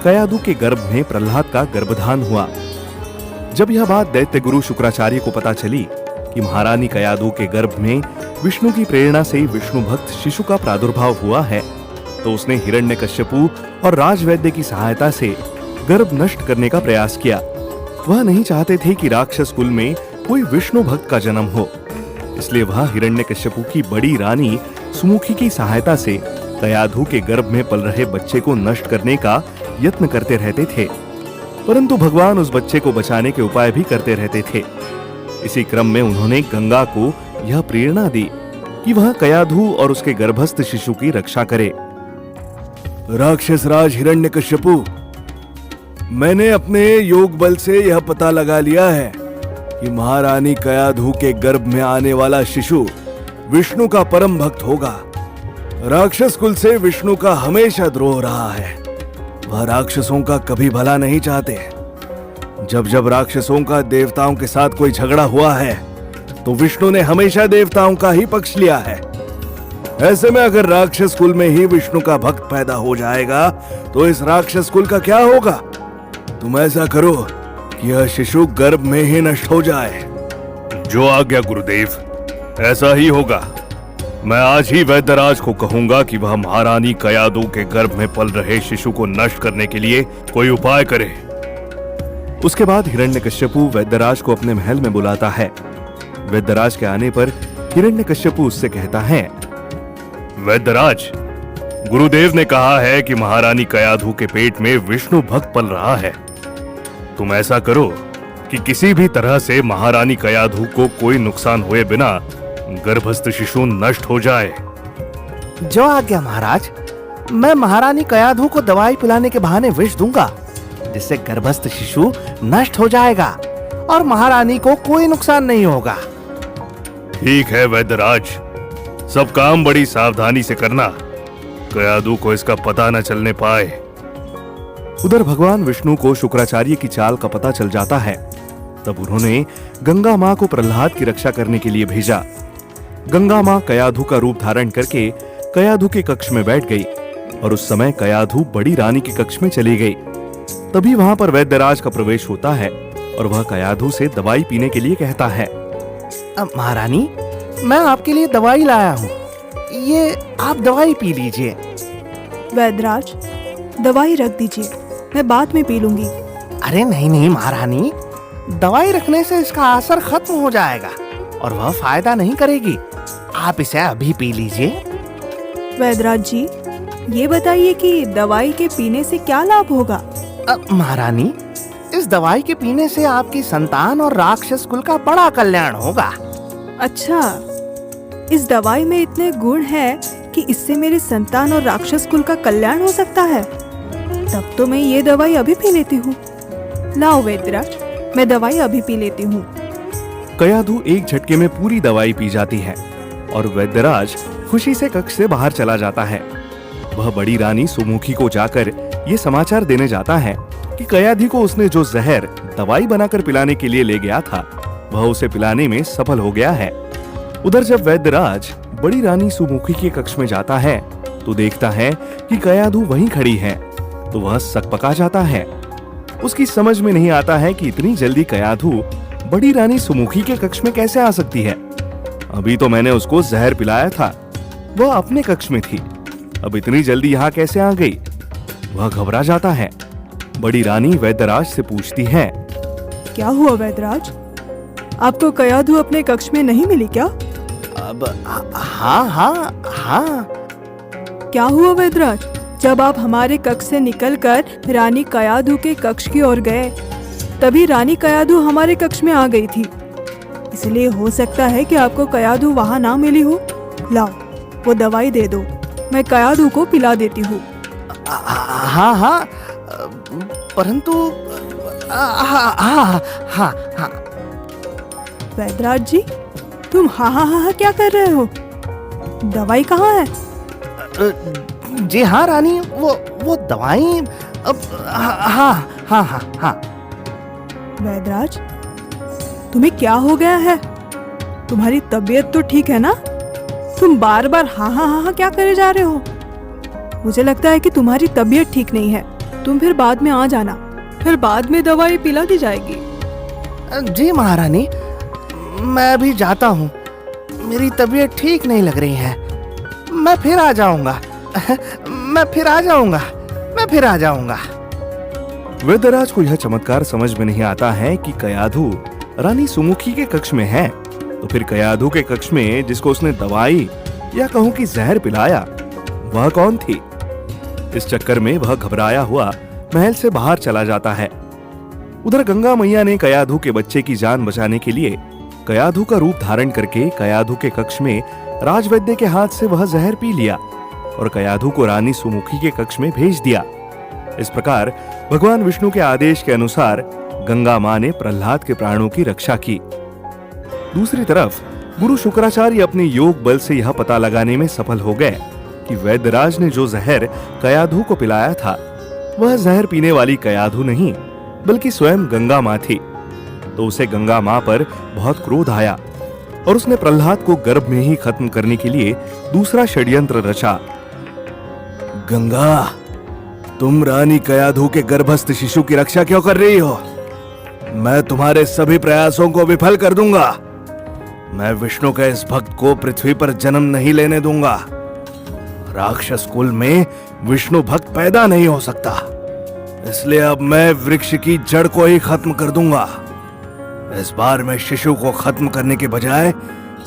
कयाधु के गर्भ में प्रहलाद का गर्भधान हुआ। जब यह बात दैत्य गुरु शुक्राचार्य को पता चली कि महारानी कयाधु के गर्भ में विष्णु की प्रेरणा से विष्णु भक्त शिशु का प्रादुर्भाव हुआ है, तो उसने हिरण्यकश्यपु और राजवैद्य की सहायता से गर्भ नष्ट करने का प्रयास किया। वह नहीं चाहते थे कि राक्षस कुल में कोई विष्णु भक्त का जन्म हो, इसलिए वह हिरण्यकश्यपु की बड़ी रानी सुमुखी की सहायता से कयाधु के गर्भ में पल रहे बच्चे को नष्ट करने का यत्न करते रहते थे, परंतु भगवान उस बच्चे को बचाने के उपाय भी करते रहते थे। इसी क्रम में उन्होंने गंगा को यह प्रेरणा दी कि वह कयाधु और उसके गर्भस्थ शिशु की रक्षा करे। राक्षस राज हिरण्यकश्यपु, मैंने अपने योग बल से यह पता लगा लिया है कि महारानी कयाधु के गर्भ में आने वाला शिशु विष्णु का परम भक्त होगा। राक्षस कुल से विष्णु का हमेशा द्रोह रहा है। वह राक्षसों का कभी भला नहीं चाहते। जब जब राक्षसों का देवताओं के साथ कोई झगड़ा हुआ है तो विष्णु ने हमेशा देवताओं का ही पक्ष लिया है। ऐसे में अगर राक्षस कुल में ही विष्णु का भक्त पैदा हो जाएगा तो इस राक्षस कुल का क्या होगा? तुम ऐसा करो कि यह शिशु गर्भ में ही नष्ट हो जाए। जो आज्ञा गुरुदेव, ऐसा ही होगा। मैं आज ही वैद्यराज को कहूंगा कि वह महारानी कयाधु के गर्भ में पल रहे शिशु को नष्ट करने के लिए कोई उपाय करे। उसके बाद हिरण्यकश्यपु वैद्यराज को अपने महल में बुलाता है। वैद्यराज के आने पर हिरण्यकश्यपु उससे कहता है, वैद्यराज, गुरुदेव ने कहा है कि महारानी कयाधु के पेट में विष्णु भक्त पल रहा है। तुम ऐसा करो कि किसी भी तरह से महारानी कयाधु को कोई नुकसान हुए बिना गर्भस्थ शिशु नष्ट हो जाए। जो आज्ञा महाराज। मैं महारानी कयाधु को दवाई पिलाने के बहाने विष दूंगा, जिससे गर्भस्थ शिशु नष्ट हो जाएगा और महारानी को कोई नुकसान नहीं होगा। ठीक है वैद्यराज, सब काम बड़ी सावधानी से करना, कयाधु को इसका पता न चलने पाए। उधर भगवान विष्णु को शुक्राचार्य की चाल का पता चल जाता है। तब उन्होंने गंगा मां को प्रहलाद की रक्षा करने के लिए भेजा। गंगा मां कयाधु का रूप धारण करके कयाधु के कक्ष में बैठ गई और उस समय कयाधु बड़ी रानी के कक्ष में चली गई। तभी वहां पर वैद्यराज का प्रवेश होता है और वह कयाधु से दवाई पीने के लिए कहता है। महारानी, मैं आपके लिए दवाई लाया हूँ, ये आप दवाई पी लीजिए। वैद्यराज, दवाई रख दीजिए, मैं बाद में पी लूंगी। अरे नहीं नहीं महारानी, दवाई रखने से इसका असर खत्म हो जाएगा और वह फायदा नहीं करेगी। आप इसे अभी पी लीजिए। वैद्यराज जी, ये बताइए कि दवाई के पीने से क्या लाभ होगा? महारानी, इस दवाई के पीने से आपकी संतान और राक्षस कुल का बड़ा कल्याण होगा। अच्छा, इस दवाई में इतने गुण हैं कि इससे मेरी संतान और राक्षस कुल का कल्याण हो सकता है। तब तो मैं ये दवाई अभी पी लेती हूँ। लाओ वैद्यराज, मैं दवाई अभी पी लेती हूँ। कयाधु एक झटके में पूरी दवाई पी जाती है और वैद्यराज खुशी से कक्ष से बाहर चला जाता है। वह बड़ी रानी सुमुखी को जाकर ये समाचार देने जाता है कि कयाधु को उसने जो जहर दवाई बनाकर पिलाने के लिए ले गया था, वह उसे पिलाने में सफल हो गया है। उधर जब वैद्यराज बड़ी रानी सुमुखी के कक्ष में जाता है तो देखता है कि कयाधु वहीं खड़ी है, तो वह सकपका जाता है। उसकी समझ में नहीं आता है कि इतनी जल्दी कयाधु बड़ी रानी सुमुखी के कक्ष में कैसे आ सकती है। अभी तो मैंने उसको जहर पिलाया था, वह अपने कक्ष में थी, अब इतनी जल्दी यहाँ कैसे आ गई? वह घबरा जाता है। बड़ी रानी वैद्यराज से पूछती है, क्या हुआ वैद्यराज, आपको कयाधु अपने कक्ष में नहीं मिली क्या? अब हाँ हाँ हाँ। क्या हुआ वैद्यराज, जब आप हमारे कक्ष से निकलकर रानी कयाधु के कक्ष की ओर गए, तभी रानी कयाधु हमारे कक्ष में आ गई थी, इसलिए हो सकता है कि आपको कयाधु वहाँ ना मिली हो। लाओ, वो दवाई दे दो, मैं कयाधु को पिला देती हूँ। हाँ हाँ, परंतु हाँ हाँ हाँ हाँ। वैद्यराज जी, तुम हाँ हाँ हाँ क्या कर रहे हो? दवाई कहाँ है? जी हाँ रानी, वो दवाई अब हाँ हाँ हाँ हाँ। वैद्यराज, तुम्हें क्या हो गया है? तुम्हारी तबीयत तो ठीक है ना? तुम बार बार हाँ हाँ हाँ हाँ क्या करे जा रहे हो? मुझे लगता है कि तुम्हारी तबीयत ठीक नहीं है। तुम फिर बाद में आ जाना, फिर बाद में दवाई पिला दी जाएगी। जी महारानी, मैं अभी जाता हूँ, मेरी तबीयत ठीक नहीं लग रही है। मैं फिर आ जाऊंगा, मैं फिर आ जाऊंगा, मैं फिर आ जाऊंगा। वैद्यराज को यह चमत्कार समझ में नहीं आता है कि कयाधु रानी सुमुखी के कक्ष में है, तो फिर कयाधु के कक्ष में जिसको उसने दवाई या कहूं कि जहर पिलाया, वह कौन थी। इस चक्कर में वह घबराया हुआ महल से बाहर चला जाता है। उधर गंगा मैया ने कयाधु के बच्चे की जान बचाने के लिए कयाधु का रूप धारण करके कयाधु के कक्ष में राजवैद्य के हाथ से वह जहर पी लिया और कयाधु को रानी सुमुखी के कक्ष में भेज दिया। इस प्रकार भगवान विष्णु के आदेश के अनुसार गंगा मां ने प्रहलाद के प्राणों की रक्षा की। दूसरी तरफ गुरु शुक्राचार्य अपने योग बल से यह पता लगाने में सफल हो गए कि वैद्यराज ने जो जहर कयाधु को पिलाया था वह जहर पीने वाली कयाधु नहीं बल्कि स्वयं गंगा मां थी। तो उसे गंगा मां पर बहुत क्रोध आया और उसने प्रहलाद को गर्भ में ही खत्म करने के लिए दूसरा षड्यंत्र रचा। गंगा, तुम रानी कयाधु के गर्भस्थ शिशु की रक्षा क्यों कर रही हो? मैं तुम्हारे सभी प्रयासों को विफल कर दूंगा। मैं विष्णु के इस भक्त को पृथ्वी पर जन्म नहीं लेने दूंगा। राक्षस कुल में विष्णु भक्त पैदा नहीं हो सकता, इसलिए अब मैं वृक्ष की जड़ को ही खत्म कर दूंगा। इस बार मैं शिशु को खत्म करने के बजाय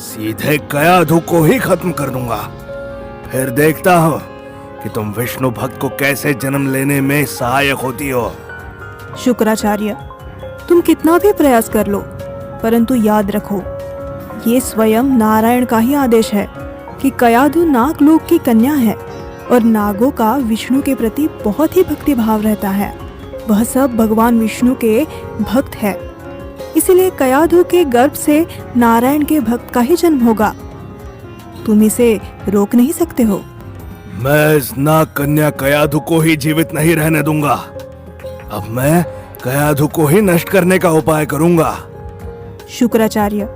सीधे कयाधु को ही खत्म कर दूंगा। फिर देखता हूं कि तुम विष्णु भक्त को कैसे जन्म लेने में सहायक होती हो। शुक्राचार्य, तुम कितना भी प्रयास कर लो, परंतु याद रखो, ये स्वयं नारायण का ही आदेश है कि कयाधु नागलोक की कन्या है और नागों का विष्णु के प्रति बहुत ही भक्ति भाव रहता है। वह सब भगवान विष्णु के भक्त है, इसलिए कयाधु के गर्भ से नारायण के भक्त का ही जन्म होगा। तुम इसे रोक नहीं सकते हो। मैं इस नाग कन्या कयाधु को ही जीवित नहीं रहने दूंगा। अब मैं कयाधु को ही नष्ट करने का उपाय करूंगा। शुक्राचार्य,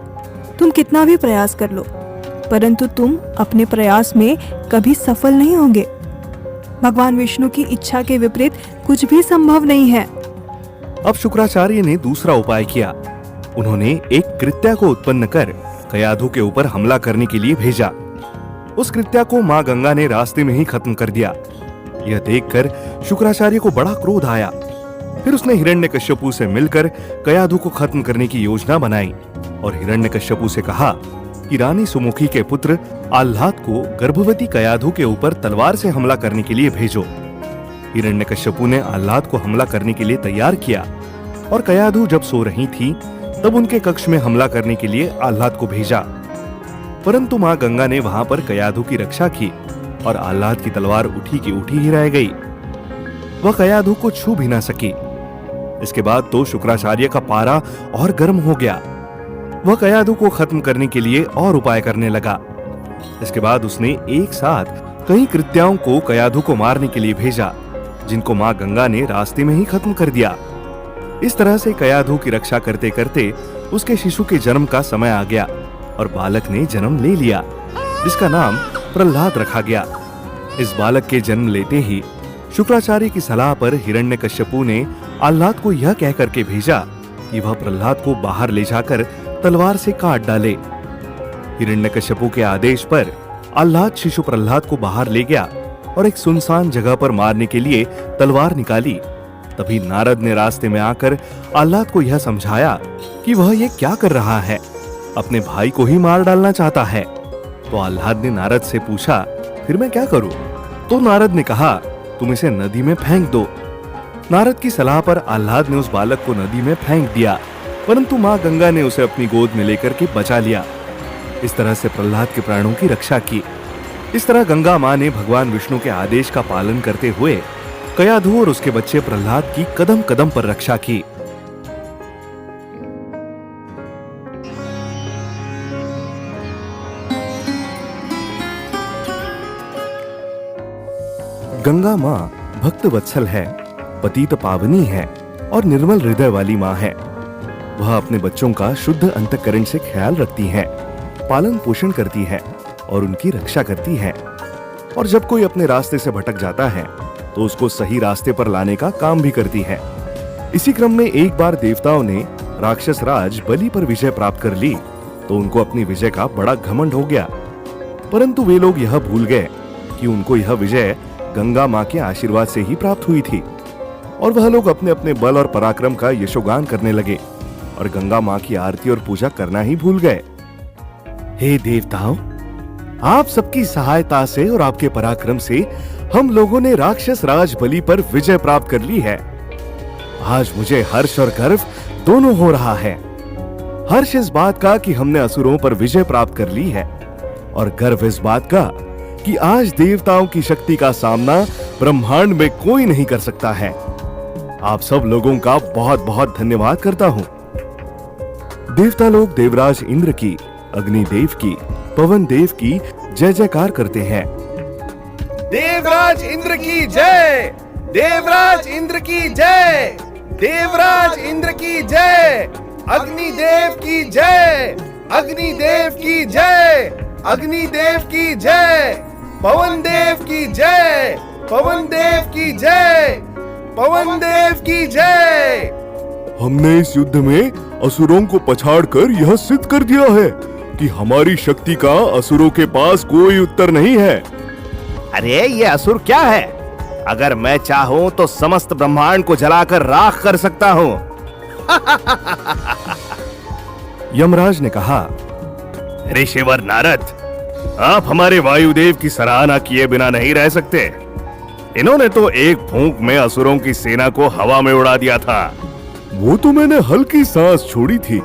तुम कितना भी प्रयास कर लो, परंतु तुम अपने प्रयास में कभी सफल नहीं होंगे। भगवान विष्णु की इच्छा के विपरीत कुछ भी संभव नहीं है। अब शुक्राचार्य ने दूसरा उपाय किया। उन्होंने एक कृत्या को उत्पन्न कर कयाधु के ऊपर हमला करने के लिए भेजा। उस कृत्या को मां गंगा ने रास्ते में ही खत्म कर दिया। यह देखकर शुक्राचार्य को बड़ा क्रोध आया। फिर उसने हिरण्यकश्यपु से मिलकर कयाधु को खत्म करने की योजना बनाई और हिरण्यकश्यपु से कहा कि रानी सुमुखी के पुत्र आह्लाद को गर्भवती कयाधु के ऊपर तलवार से हमला करने के लिए भेजो। हिरण्यकश्यपु ने आह्लाद को हमला करने के लिए तैयार किया और कयाधु जब सो रही थी तब उनके कक्ष में हमला करने के लिए आह्लाद को भेजा। परंतु मां गंगा ने वहां पर कयाधु की रक्षा की और आह्लाद की तलवार उठी की उठी ही रह गई। वह कयाधु को छू भी ना सकी। इसके बाद तो शुक्राचार्य का पारा और गर्म हो गया। वह कयाधु को खत्म करने के लिए और उपाय करने लगा। इसके बाद उसने एक साथ कई कृत्याओं को कयाधु को मारने के लिए भेजा, जिनको मां गंगा ने रास्ते में ही खत्म कर दिया। इस तरह से कयाधु की रक्षा करते करते उसके शिशु के जन्म का समय आ गया और बालक ने जन्म ले लिया, जिसका नाम प्रहलाद रखा गया। इस बालक के जन्म लेते ही शुक्राचार्य की सलाह पर हिरण्यकश्यपु ने आह्लाद को यह कह करके भेजा कि वह प्रहलाद को बाहर ले जाकर तलवार से काट डाले। हिरण्यकश्यपु के आदेश पर आह्लाद शिशु प्रहलाद को बाहर ले गया और एक सुनसान जगह पर मारने के लिए तलवार निकाली। तभी नारद ने रास्ते में आकर आह्लाद को यह समझाया कि वह ये क्या कर रहा है, अपने भाई को ही मार डालना चाहता है। तो आह्लाद ने नारद से पूछा, फिर मैं क्या करूं? तो नारद ने कहा, तुम इसे नदी में फेंक दो। नारद की सलाह पर आह्लाद ने उस बालक को नदी में फेंक दिया, परंतु मां गंगा ने उसे अपनी गोद में लेकर के बचा लिया। इस तरह से प्रहलाद के प्राणों की रक्षा की। इस तरह गंगा मां ने भगवान विष्णु के आदेश का पालन करते हुए कयाधु और उसके बच्चे प्रहलाद की कदम कदम पर रक्षा की। गंगा मां भक्त वत्सल है, पतित पावनी है और निर्मल हृदय वाली मां है। वह अपने बच्चों का शुद्ध अंतःकरण से ख्याल रखती है, पालन पोषण करती है और उनकी रक्षा करती है। और जब कोई अपने रास्ते से भटक जाता है तो उसको सही रास्ते पर लाने का काम भी करती है। इसी क्रम में एक बार देवताओं ने राक्षस राज बलि पर विजय प्राप्त कर ली तो उनको अपनी विजय का बड़ा घमंड हो गया। परंतु वे लोग यह भूल गए कि उनको यह विजय गंगा मां के आशीर्वाद से ही प्राप्त हुई थी और वह लोग अपने अपने बल और पराक्रम का यशोगान करने लगे और गंगा मां की आरती और पूजा करना ही भूल गए। हे देवताओं, आप सबकी सहायता से और आपके पराक्रम से हम लोगों ने राक्षस राज बलि पर विजय प्राप्त कर ली है। आज मुझे हर्ष और गर्व दोनों हो रहा है। हर्ष इस बात का कि हमने असुरों पर विजय प्राप्त कर ली है, और गर्व इस बात का कि आज देवताओं की शक्ति का सामना ब्रह्मांड में कोई नहीं कर सकता है। आप सब लोगों का बहुत बहुत धन्यवाद करता हूं। देवता लोग देवराज इंद्र की, अग्निदेव की, पवन देव की जय जयकार करते हैं। देवराज इंद्र की जय, देवराज इंद्र की जय, देवराज इंद्र की जय, अग्निदेव की जय, अग्निदेव की जय, अग्निदेव की जय, पवन देव की जय, पवन देव की जय, पवन देव की जय। हमने इस युद्ध में असुरों को पछाड़कर यह सिद्ध कर दिया है कि हमारी शक्ति का असुरों के पास कोई उत्तर नहीं है। अरे ये असुर क्या है? अगर मैं चाहूं तो समस्त ब्रह्मांड को जलाकर राख कर सकता हूं। यमराज ने कहा, ऋषिवर नारद, आप हमारे वायुदेव की सराहना किए बिना नहीं रह सकते। इन्होंने तो एक फूंक में असुरों की सेना को हवा में उड़ा दिया था। वो तो मैंने हल्की सांस छोड़ी थी।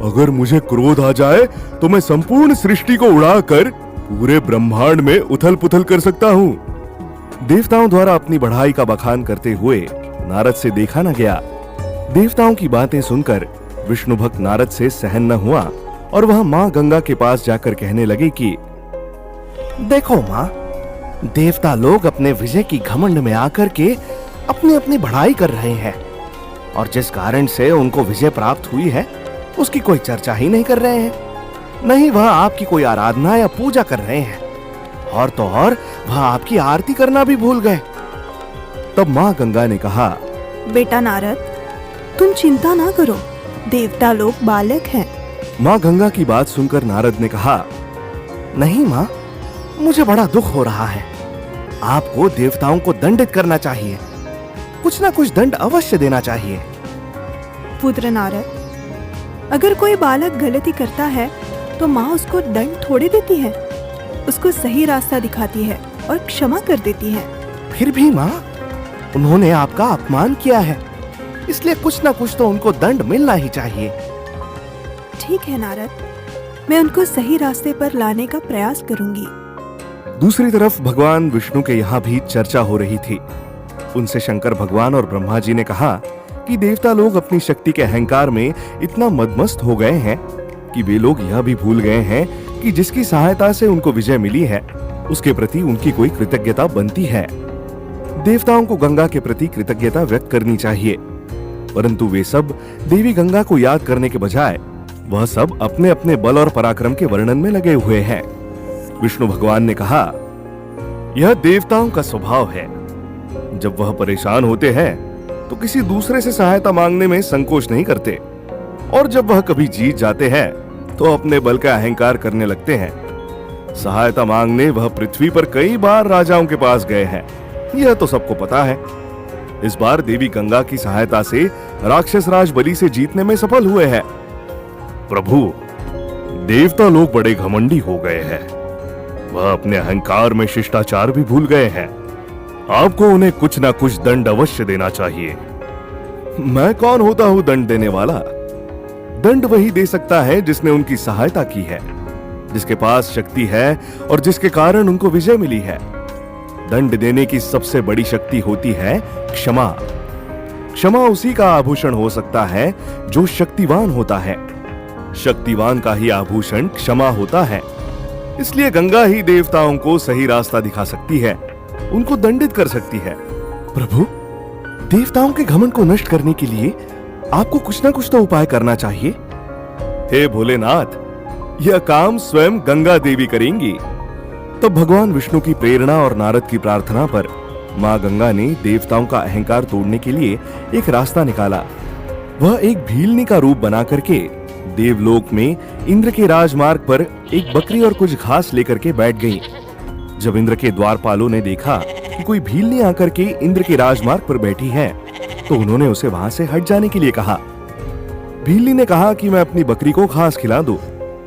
अगर मुझे क्रोध आ जाए तो मैं संपूर्ण सृष्टि को उड़ाकर पूरे ब्रह्मांड में उथल पुथल कर सकता हूँ। देवताओं द्वारा अपनी बढ़ाई का बखान करते हुए नारद से देखा न गया। देवताओं की बातें सुनकर विष्णु भक्त नारद से सहन न हुआ और वह माँ गंगा के पास जाकर कहने लगे कि देखो माँ, देवता लोग अपने विजय की घमंड में आकर के अपनी अपनी बढ़ाई कर रहे हैं, और जिस कारण से उनको विजय प्राप्त हुई है उसकी कोई चर्चा ही नहीं कर रहे हैं। नहीं वह आपकी कोई आराधना या पूजा कर रहे हैं, और तो और वह आपकी आरती करना भी भूल गए। तब माँ गंगा ने कहा, बेटा नारद, तुम चिंता ना करो, देवता लोग बालक हैं। माँ गंगा की बात सुनकर नारद ने कहा, नहीं माँ, मुझे बड़ा दुख हो रहा है। आपको देवताओं को दंडित करना चाहिए, कुछ ना कुछ दंड अवश्य देना चाहिए। पुत्र नारद, अगर कोई बालक गलती करता है तो माँ उसको दंड थोड़ी देती है, उसको सही रास्ता दिखाती है और क्षमा कर देती है। फिर भी माँ, उन्होंने आपका अपमान किया है, इसलिए कुछ ना कुछ तो उनको दंड मिलना ही चाहिए। ठीक है नारद, मैं उनको सही रास्ते पर लाने का प्रयास करूंगी। दूसरी तरफ भगवान विष्णु के यहाँ भी चर्चा हो रही थी। उनसे शंकर भगवान और ब्रह्मा जी ने कहा कि देवता लोग अपनी शक्ति के अहंकार में इतना मदमस्त हो गए हैं कि वे लोग यह भी भूल गए हैं कि जिसकी सहायता से उनको विजय मिली है उसके प्रति उनकी कोई कृतज्ञता बनती है। देवताओं को गंगा के प्रति कृतज्ञता व्यक्त करनी चाहिए, परंतु वे सब देवी गंगा को याद करने के बजाय वह सब अपने अपने बल और पराक्रम के वर्णन में लगे हुए हैं। विष्णु भगवान ने कहा, यह देवताओं का स्वभाव है। जब वह परेशान होते हैं तो किसी दूसरे से सहायता मांगने में संकोच नहीं करते, और जब वह कभी जीत जाते हैं तो अपने बल का अहंकार करने लगते हैं। सहायता मांगने वह पृथ्वी पर कई बार राजाओं के पास गए हैं, यह तो सबको पता है। इस बार देवी गंगा की सहायता से राक्षस राज बलि से जीतने में सफल हुए हैं। प्रभु, देवता लोग बड़े घमंडी हो गए हैं। वह अपने अहंकार में शिष्टाचार भी भूल गए हैं। आपको उन्हें कुछ ना कुछ दंड अवश्य देना चाहिए। मैं कौन होता हूँ दंड देने वाला? दंड वही दे सकता है जिसने उनकी सहायता की है, जिसके पास शक्ति है और जिसके कारण उनको विजय मिली है। दंड देने की सबसे बड़ी शक्ति होती है क्षमा। क्षमा उसी का आभूषण हो सकता है जो शक्तिवान होता है। शक्तिवान का ही आभूषण क्षमा होता है। इसलिए गंगा ही देवताओं को सही रास्ता दिखा सकती है, उनको दंडित कर सकती है। प्रभु, देवताओं के घमंड को नष्ट करने के लिए आपको कुछ ना कुछ तो उपाय करना चाहिए। हे भोलेनाथ, यह काम स्वयं गंगा देवी करेंगी। तब भगवान विष्णु की प्रेरणा और नारद की प्रार्थना पर माँ गंगा ने देवताओं का अहंकार तोड़ने के लिए एक रास्ता निकाला। वह एक भीलनी का रूप बना करके देवलोक में इंद्र के राजमार्ग पर एक बकरी और कुछ घास लेकर के बैठ गई। जब इंद्र के द्वारपालों ने देखा कि कोई भीलनी आकर के इंद्र के राजमार्ग पर बैठी है, तो उन्होंने उसे वहां से हट जाने के लिए कहा। भीलनी ने कहा कि मैं अपनी बकरी को घास खिला दूं,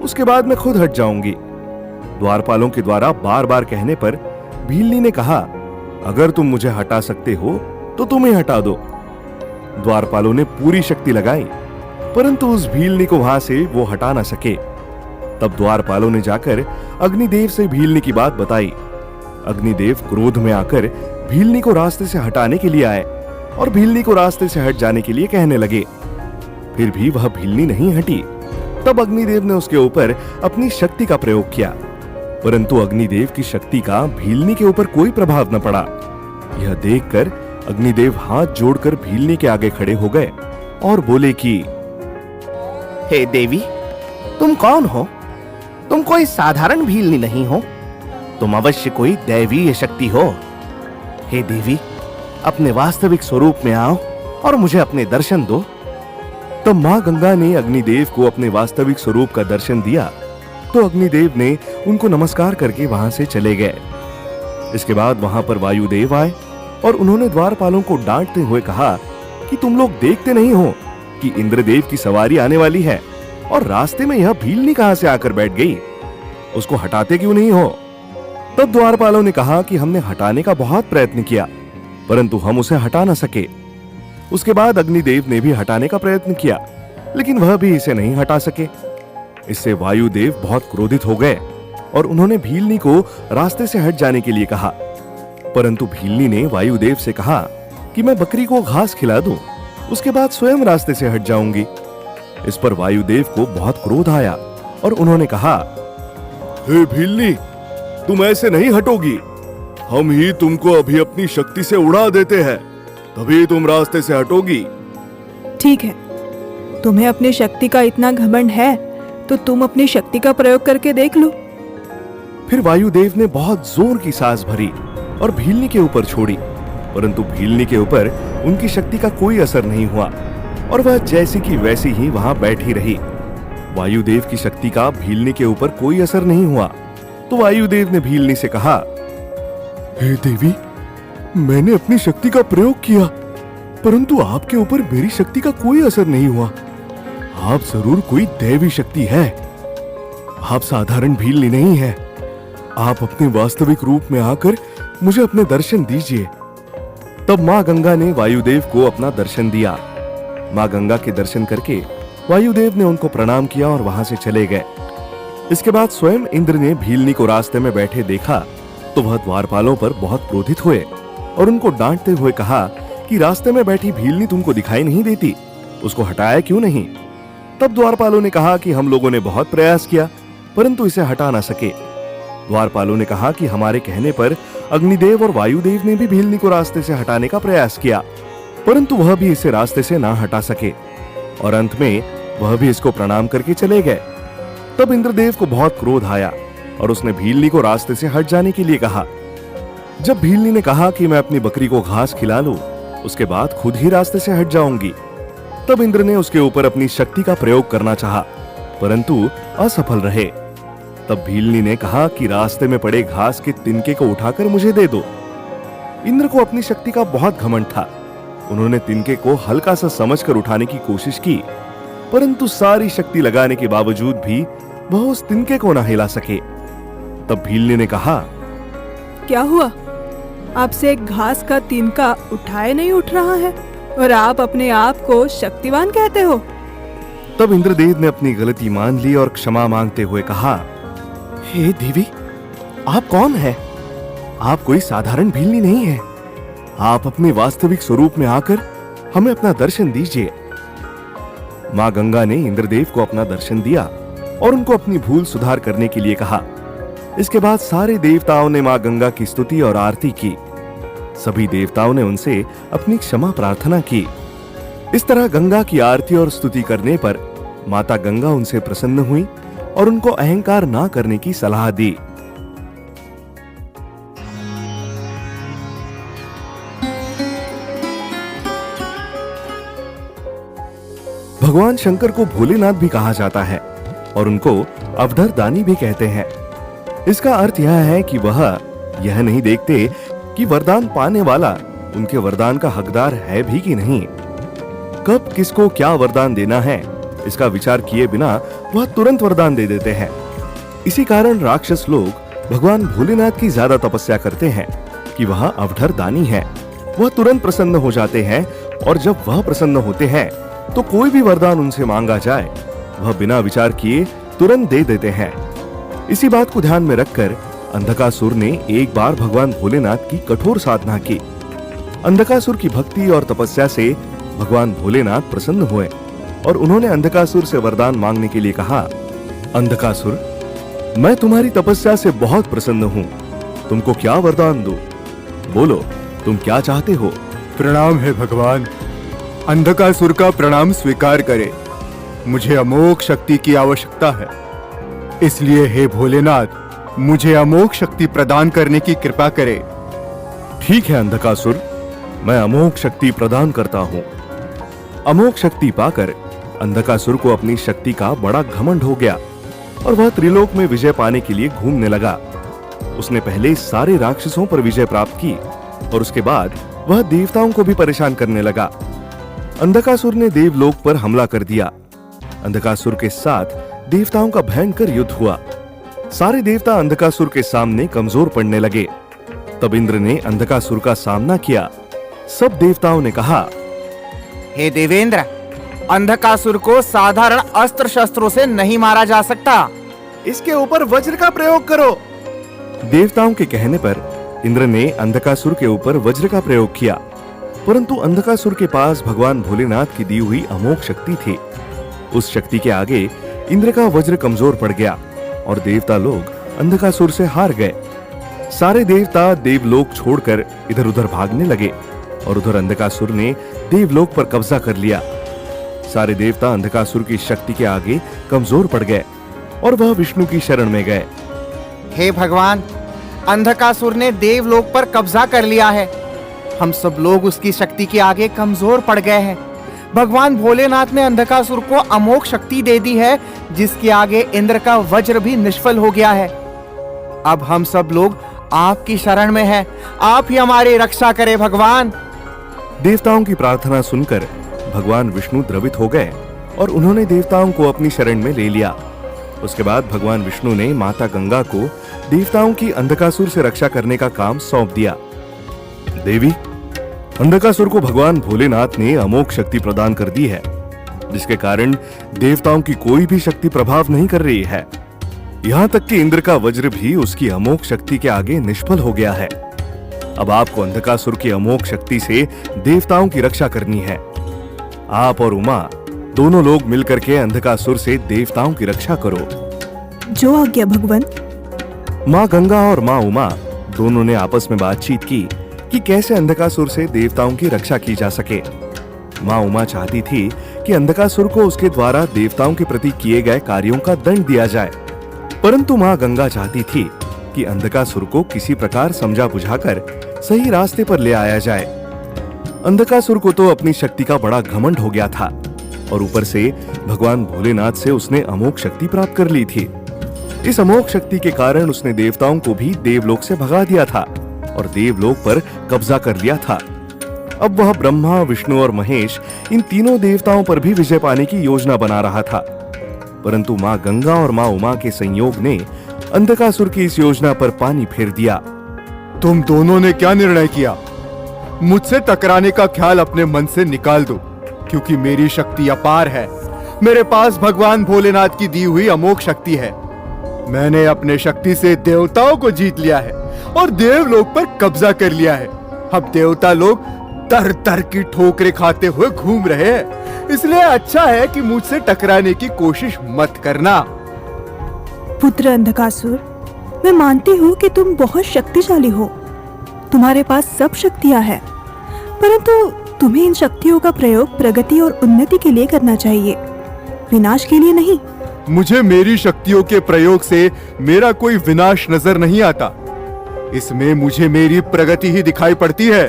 उसके बाद मैं खुद हट जाऊंगी। द्वारपालों के द्वारा बार बार कहने पर भीलनी ने कहा, अगर तुम मुझे हटा सकते हो तो तुम्हें हटा दो। द्वारपालों ने पूरी शक्ति लगाई, परंतु उस भीलनी को वहां से वो हटा ना सके। तब द्वारपालों ने जाकर अग्निदेव से भीलनी की बात बताई। अग्निदेव क्रोध में आकर भीलनी को रास्ते से हटाने के लिए आए और भीलनी को रास्ते से हट जाने के लिए कहने लगे। फिर भी वह भीलनी नहीं हटी। तब अग्निदेव ने उसके ऊपर अपनी शक्ति का प्रयोग किया, परंतु अग्निदेव की शक्ति का भीलनी के ऊपर कोई प्रभाव न पड़ा। यह देखकर अग्निदेव हाथ जोड़कर भीलनी के आगे खड़े हो गए और बोले कि हे देवी, तुम कौन हो? तुम कोई साधारण भीलनी नहीं हो, तुम अवश्य कोई दैवीय शक्ति हो। हे देवी, अपने वास्तविक स्वरूप में आओ और मुझे अपने दर्शन दो। तब मां गंगा ने अग्निदेव को अपने वास्तविक स्वरूप का दर्शन दिया तो अग्निदेव ने उनको नमस्कार करके वहां से चले गए। इसके बाद वहां पर वायुदेव आए और उन्होंने द्वारपालों को डांटते हुए कहा कि तुम लोग देखते नहीं हो कि इंद्रदेव की सवारी आने वाली है और रास्ते में यह भीलनी कहां से आकर बैठ गई, उसको हटाते क्यों नहीं हो? तब द्वारपालों ने कहा कि हमने हटाने का बहुत प्रयत्न किया, परंतु हम उसे हटा न सके। उसके बाद अग्निदेव ने भी हटाने का प्रयत्न किया, लेकिन वह भी इसे नहीं हटा सके। इससे वायुदेव बहुत क्रोधित हो गए और उन्होंने भीलनी को रास्ते से हट जाने के लिए कहा, परंतु भीलनी ने वायुदेव से कहा कि मैं बकरी को घास खिला दूं, उसके बाद स्वयं रास्ते से हट जाऊंगी। इस पर वायुदेव को बहुत क्रोध आया और उन्होंने कहा, हे भीलनी, तुम ऐसे नहीं हटोगी। हम ही तुमको अभी अपनी शक्ति से उड़ा देते हैं, तभी तुम रास्ते से हटोगी। ठीक है, तुम्हें अपनी शक्ति का इतना घमंड है तो तुम अपनी शक्ति का प्रयोग करके देख लो। फिर वायुदेव ने बहुत जोर की सांस भरी और भीलनी के ऊपर छोड़ी, परंतु भीलनी के ऊपर उनकी शक्ति का कोई असर नहीं हुआ और वह जैसी की वैसी ही वहां बैठी रही। वायुदेव की शक्ति का भीलनी के ऊपर कोई असर नहीं हुआ तो वायुदेव ने भीलनी से कहा, हे देवी, मैंने अपनी शक्ति का प्रयोग किया, परंतु आपके ऊपर मेरी शक्ति का कोई असर नहीं हुआ। आप जरूर कोई दैवी शक्ति है, आप साधारण भीलनी नहीं है। आप अपने वास्तविक रूप में आकर मुझे अपने दर्शन दीजिए। तब मां गंगा ने वायुदेव को अपना दर्शन दिया। मां गंगा के दर्शन करके वायुदेव ने उनको प्रणाम किया और वहां से चले गए। इसके बाद स्वयं इंद्र ने भीलनी को रास्ते में बैठे देखा तो वह द्वारपालों पर बहुत क्रोधित हुए और उनको डांटते हुए कहा कि रास्ते में बैठी भीलनी तुमको दिखाई नहीं देती, उसको हटाया क्यों नहीं? तब द्वारपालों ने कहा कि हम लोगों ने बहुत प्रयास किया, परंतु इसे हटा ना सके। द्वारपालों ने कहा कि हमारे कहने पर अग्निदेव और वायुदेव ने भी भीलनी को रास्ते से हटाने का प्रयास किया, परंतु वह भी इसे रास्ते से ना हटा सके और अंत में वह भी इसको प्रणाम करके चले गए। तब इंद्रदेव को बहुत क्रोध आया और उसने भीलनी को रास्ते से हट जाने के लिए कहा। जब भीलनी ने कहा कि मैं अपनी बकरी को घास खिला लूं, उसके बाद खुद ही रास्ते से हट जाऊंगी, तब इंद्र ने उसके ऊपर अपनी शक्ति का प्रयोग करना चाहा, परंतु असफल रहे। तब भीलनी ने कहा कि रास्ते में पड़े घास के तिनके को उठाकर मुझे दे दो। इंद्र को अपनी शक्ति का बहुत घमंड था। उन्होंने तिनके को हल्का सा समझकर उठाने की कोशिश की, परंतु सारी शक्ति लगाने के बावजूद भी वह उस तिनके को न हिला सके। तब भीलनी ने कहा, क्या हुआ? आपसे एक घास का तिनका उठाए नहीं उठ रहा है और आप अपने आप को शक्तिवान कहते हो। तब इंद्रदेव ने अपनी गलती मान ली और क्षमा मांगते हुए कहा, हे देवी, आप कौन हैं? आप कोई साधारण भीलनी नहीं है। आप अपने वास्तविक स्वरूप में आकर हमें अपना दर्शन दीजिए। मां गंगा ने इंद्रदेव को अपना दर्शन दिया और उनको अपनी भूल सुधार करने के लिए कहा। इसके बाद सारे देवताओं ने मां गंगा की स्तुति और आरती की। सभी देवताओं ने उनसे अपनी क्षमा प्रार्थना की। इस तरह गंगा की आरती और स्तुति करने पर माता गंगा उनसे प्रसन्न हुई और उनको अहंकार ना करने की सलाह दी। भगवान शंकर को भोलेनाथ भी कहा जाता है और उनको अवधर दानी भी कहते हैं। इसका अर्थ यह है कि वह यह नहीं देखते कि वरदान पाने वाला उनके वरदान का हकदार है भी कि नहीं। कब किसको क्या वरदान देना है इसका विचार किए बिना वह तुरंत वरदान दे देते हैं। इसी कारण राक्षस लोग भगवान भोलेनाथ की ज्यादा तपस्या करते हैं कि वह अवधर दानी है। वह तुरंत प्रसन्न हो जाते हैं और जब वह प्रसन्न होते हैं तो कोई भी वरदान उनसे मांगा जाए वह बिना विचार किए तुरंत दे देते हैं। इसी बात को ध्यान में रखकर अंधकासुर ने एक बार भगवान भोलेनाथ की कठोर साधना की। अंधकासुर की भक्ति और तपस्या से भगवान भोलेनाथ प्रसन्न हुए और उन्होंने अंधकासुर से वरदान मांगने के लिए कहा, अंधकासुर, मैं तुम्हारी तपस्या से बहुत प्रसन्न हूँ। तुमको क्या वरदान दूं? बोलो, तुम क्या चाहते हो? प्रणाम है भगवान। अंधकासुर का प्रणाम स्वीकार करे। मुझे अमोघ शक्ति की आवश्यकता है, इसलिए हे भोलेनाथ मुझे अमोघ शक्ति प्रदान करने की कृपा करे। ठीक है अंधकासुर, मैं अमोघ शक्ति प्रदान करता हूँ। अमोघ शक्ति पाकर अंधकासुर को अपनी शक्ति का बड़ा घमंड हो गया और वह त्रिलोक में विजय पाने के लिए घूमने लगा। उसने पहले सारे राक्षसों पर विजय प्राप्त की और उसके बाद वह देवताओं को भी परेशान करने लगा। अंधकासुर ने देवलोक पर हमला कर दिया। अंधकासुर के साथ देवताओं का भयंकर युद्ध हुआ। सारे देवता अंधकासुर के सामने कमजोर पड़ने लगे। तब इंद्र ने अंधकासुर का सामना किया। सब देवताओं ने कहा, हे देवेंद्र, अंधकासुर को साधारण अस्त्र शस्त्रों से नहीं मारा जा सकता। इसके ऊपर वज्र का प्रयोग करो। देवताओं के कहने पर इंद्र ने अंधकासुर के ऊपर वज्र का प्रयोग किया, परंतु अंधकासुर के पास भगवान भोलेनाथ की दी हुई अमोघ शक्ति थी। उस शक्ति के आगे इंद्र का वज्र कमजोर पड़ गया और देवता लोग अंधकासुर से हार गए। सारे देवता देवलोक छोड़कर इधर उधर भागने लगे और उधर अंधकासुर ने देवलोक पर कब्जा कर लिया। सारे देवता अंधकासुर की शक्ति के आगे कमजोर पड़ गए और वह विष्णु की शरण में गए। हे भगवान, अंधकासुर ने देवलोक पर कब्जा कर लिया है। हम सब लोग उसकी शक्ति के आगे कमजोर पड़ गए हैं। भगवान भोलेनाथ ने अंधकासुर को अमोघ शक्ति दे दी है, जिसके आगे इंद्र का वज्र भी निष्फल हो गया है। अब हम सब लोग आपकी शरण में हैं। आप ही हमारी रक्षा करें भगवान। देवताओं की प्रार्थना सुनकर भगवान विष्णु द्रवित हो गए और उन्होंने देवताओं को अपनी शरण में ले लिया। उसके बाद भगवान विष्णु ने माता गंगा को देवताओं की अंधकासुर से रक्षा करने का काम सौंप दिया। देवी, अंधकासुर को भगवान भोलेनाथ ने अमोघ शक्ति प्रदान कर दी है, जिसके कारण देवताओं की कोई भी शक्ति प्रभाव नहीं कर रही है। यहाँ तक कि इंद्र का वज्र भी उसकी अमोघ शक्ति के आगे निष्फल हो गया है। अब आपको अंधकासुर की अमोघ शक्ति से देवताओं की रक्षा करनी है। आप और उमा दोनों लोग मिलकर के अंधकासुर से देवताओं की रक्षा करो। जो आज्ञा भगवान। माँ गंगा और माँ उमा दोनों ने आपस में बातचीत की कि कैसे अंधकासुर से देवताओं की रक्षा की जा सके। माँ उमा चाहती थी कि अंधकासुर को उसके द्वारा देवताओं के प्रति किए गए कार्यों का दंड दिया जाए, परंतु माँ गंगा चाहती थी कि अंधकासुर को किसी प्रकार समझा बुझाकर सही रास्ते पर ले आया जाए। अंधकासुर को तो अपनी शक्ति का बड़ा घमंड हो गया था और ऊपर से भगवान भोलेनाथ से उसने अमोघ शक्ति प्राप्त कर ली थी। इस अमोघ शक्ति के कारण उसने देवताओं को भी देवलोक से भगा दिया था और देवलोक पर कब्जा कर लिया था। अब वह ब्रह्मा, विष्णु और महेश इन तीनों देवताओं पर भी विजय पाने की योजना बना रहा था, परंतु माँ गंगा और माँ उमा के संयोग ने अंधकासुर की इस योजना पर पानी फेर दिया। तुम दोनों ने क्या निर्णय किया? मुझसे टकराने का ख्याल अपने मन से निकाल दो, क्योंकि मेरी शक्ति अपार है। मेरे पास भगवान भोलेनाथ की दी हुई अमोघ शक्ति है। मैंने अपने शक्ति से देवताओं को जीत लिया है और देवलोक पर कब्जा कर लिया है। अब देवता लोग दर दर की ठोकरें खाते हुए घूम रहे हैं, इसलिए अच्छा है कि मुझसे टकराने की कोशिश मत करना। पुत्र अंधकासुर, मैं मानती हूँ कि तुम बहुत शक्तिशाली हो। तुम्हारे पास सब शक्तियाँ हैं, परंतु तुम्हें इन शक्तियों का प्रयोग प्रगति और उन्नति के लिए करना चाहिए, विनाश के लिए नहीं। मुझे मेरी शक्तियों के प्रयोग से मेरा कोई विनाश नजर नहीं आता। इसमें मुझे मेरी प्रगति ही दिखाई पड़ती है।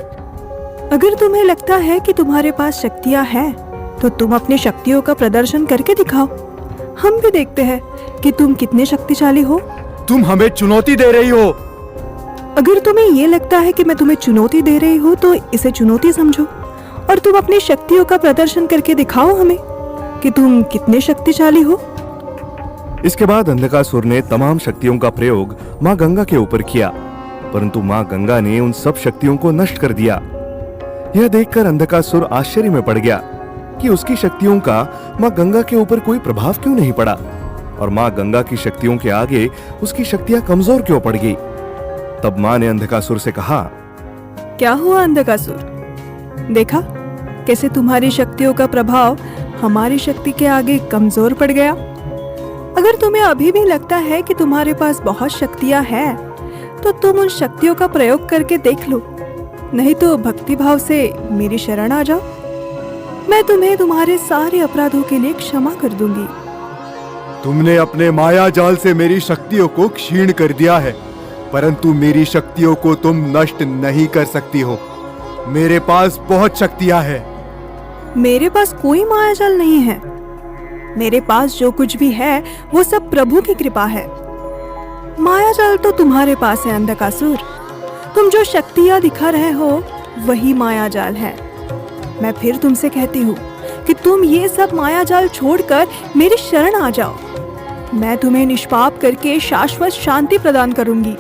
अगर तुम्हें लगता है कि तुम्हारे पास शक्तियाँ हैं, तो तुम अपनी शक्तियों का प्रदर्शन करके दिखाओ। हम भी देखते हैं कि तुम कितने शक्तिशाली हो। तुम हमें चुनौती दे रही हो। अगर तुम्हें ये लगता है कि मैं तुम्हें चुनौती दे रही हूँ, तो इसे चुनौती समझो और तुम अपनी शक्तियों का प्रदर्शन करके दिखाओ हमें कि तुम कितने शक्तिशाली हो। इसके बाद अंधकासुर ने तमाम शक्तियों का प्रयोग मां गंगा के ऊपर किया, परंतु मां गंगा ने उन सब शक्तियों को नष्ट कर दिया। यह देखकर अंधकासुर आश्चर्य में पड़ गया कि उसकी शक्तियों का मां गंगा के ऊपर कोई प्रभाव क्यों नहीं पड़ा और मां गंगा की शक्तियों के आगे उसकी शक्तियां कमजोर क्यों पड़ गई। तब मां ने अंधकासुर से कहा, क्या हुआ अंधकासुर? देखा कैसे तुम्हारी शक्तियों का प्रभाव हमारी शक्ति के आगे कमजोर पड़ गया। अगर तुम्हें अभी भी लगता है कि तुम्हारे पास बहुत शक्तियां हैं, तो तुम उन शक्तियों का प्रयोग करके देख लो, नहीं तो भक्ति भाव से मेरी शरण आ जाओ। मैं तुम्हें तुम्हारे सारे अपराधों के लिए क्षमा कर दूंगी। तुमने अपने माया जाल से मेरी शक्तियों को क्षीण कर दिया है, परंतु मेरी शक्तियों को तुम नष्ट नहीं कर सकती हो। मेरे पास बहुत शक्तियां हैं। मेरे पास कोई मायाजाल नहीं है। मेरे पास जो कुछ भी है वो सब प्रभु की कृपा है। मायाजाल तो तुम्हारे पास है अंधकासुर। तुम जो शक्तियां दिखा रहे हो वही मायाजाल है। मैं फिर तुमसे कहती हूँ कि तुम ये सब मायाजाल छोड़कर मेरी शरण आ जाओ। मैं तुम्हें निष्पाप करके शाश्वत शांति प्रदान करूंगी।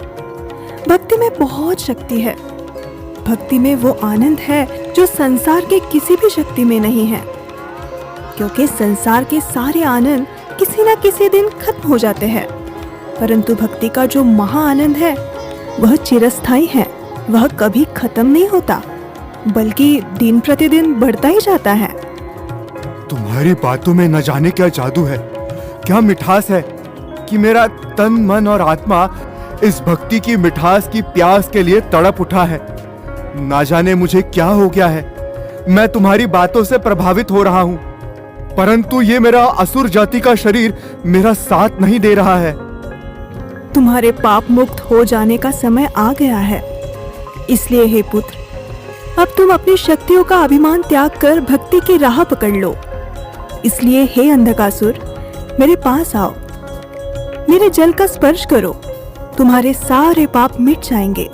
भक्ति में बहुत शक्ति है। भक्ति में वो आनंद है जो संसार के किसी भी शक्ति में नहीं है, क्योंकि संसार के सारे आनंद किसी न किसी दिन खत्म हो जाते हैं, परंतु भक्ति का जो महा आनंद है वह चिरस्थायी है। वह कभी खत्म नहीं होता, बल्कि दिन प्रतिदिन बढ़ता ही जाता है। तुम्हारी बातों में न जाने क्या जादू है, क्या मिठास है कि मेरा तन मन और आत्मा इस भक्ति की मिठास की प्यास के लिए तड़प उठा है। ना जाने मुझे क्या हो गया है। मैं तुम्हारी बातों से प्रभावित हो रहा हूँ, परंतु ये मेरा असुर जाति का शरीर मेरा साथ नहीं दे रहा है। तुम्हारे पाप मुक्त हो जाने का समय आ गया है। इसलिए हे पुत्र, अब तुम अपनी शक्तियों का अभिमान त्याग कर भक्ति की राह पकड़ लो। इसलिए हे अंधकासुर, मेरे पास आओ, मेरे जल का स्पर्श करो, तुम्हारे सारे पाप मिट जाएंगे।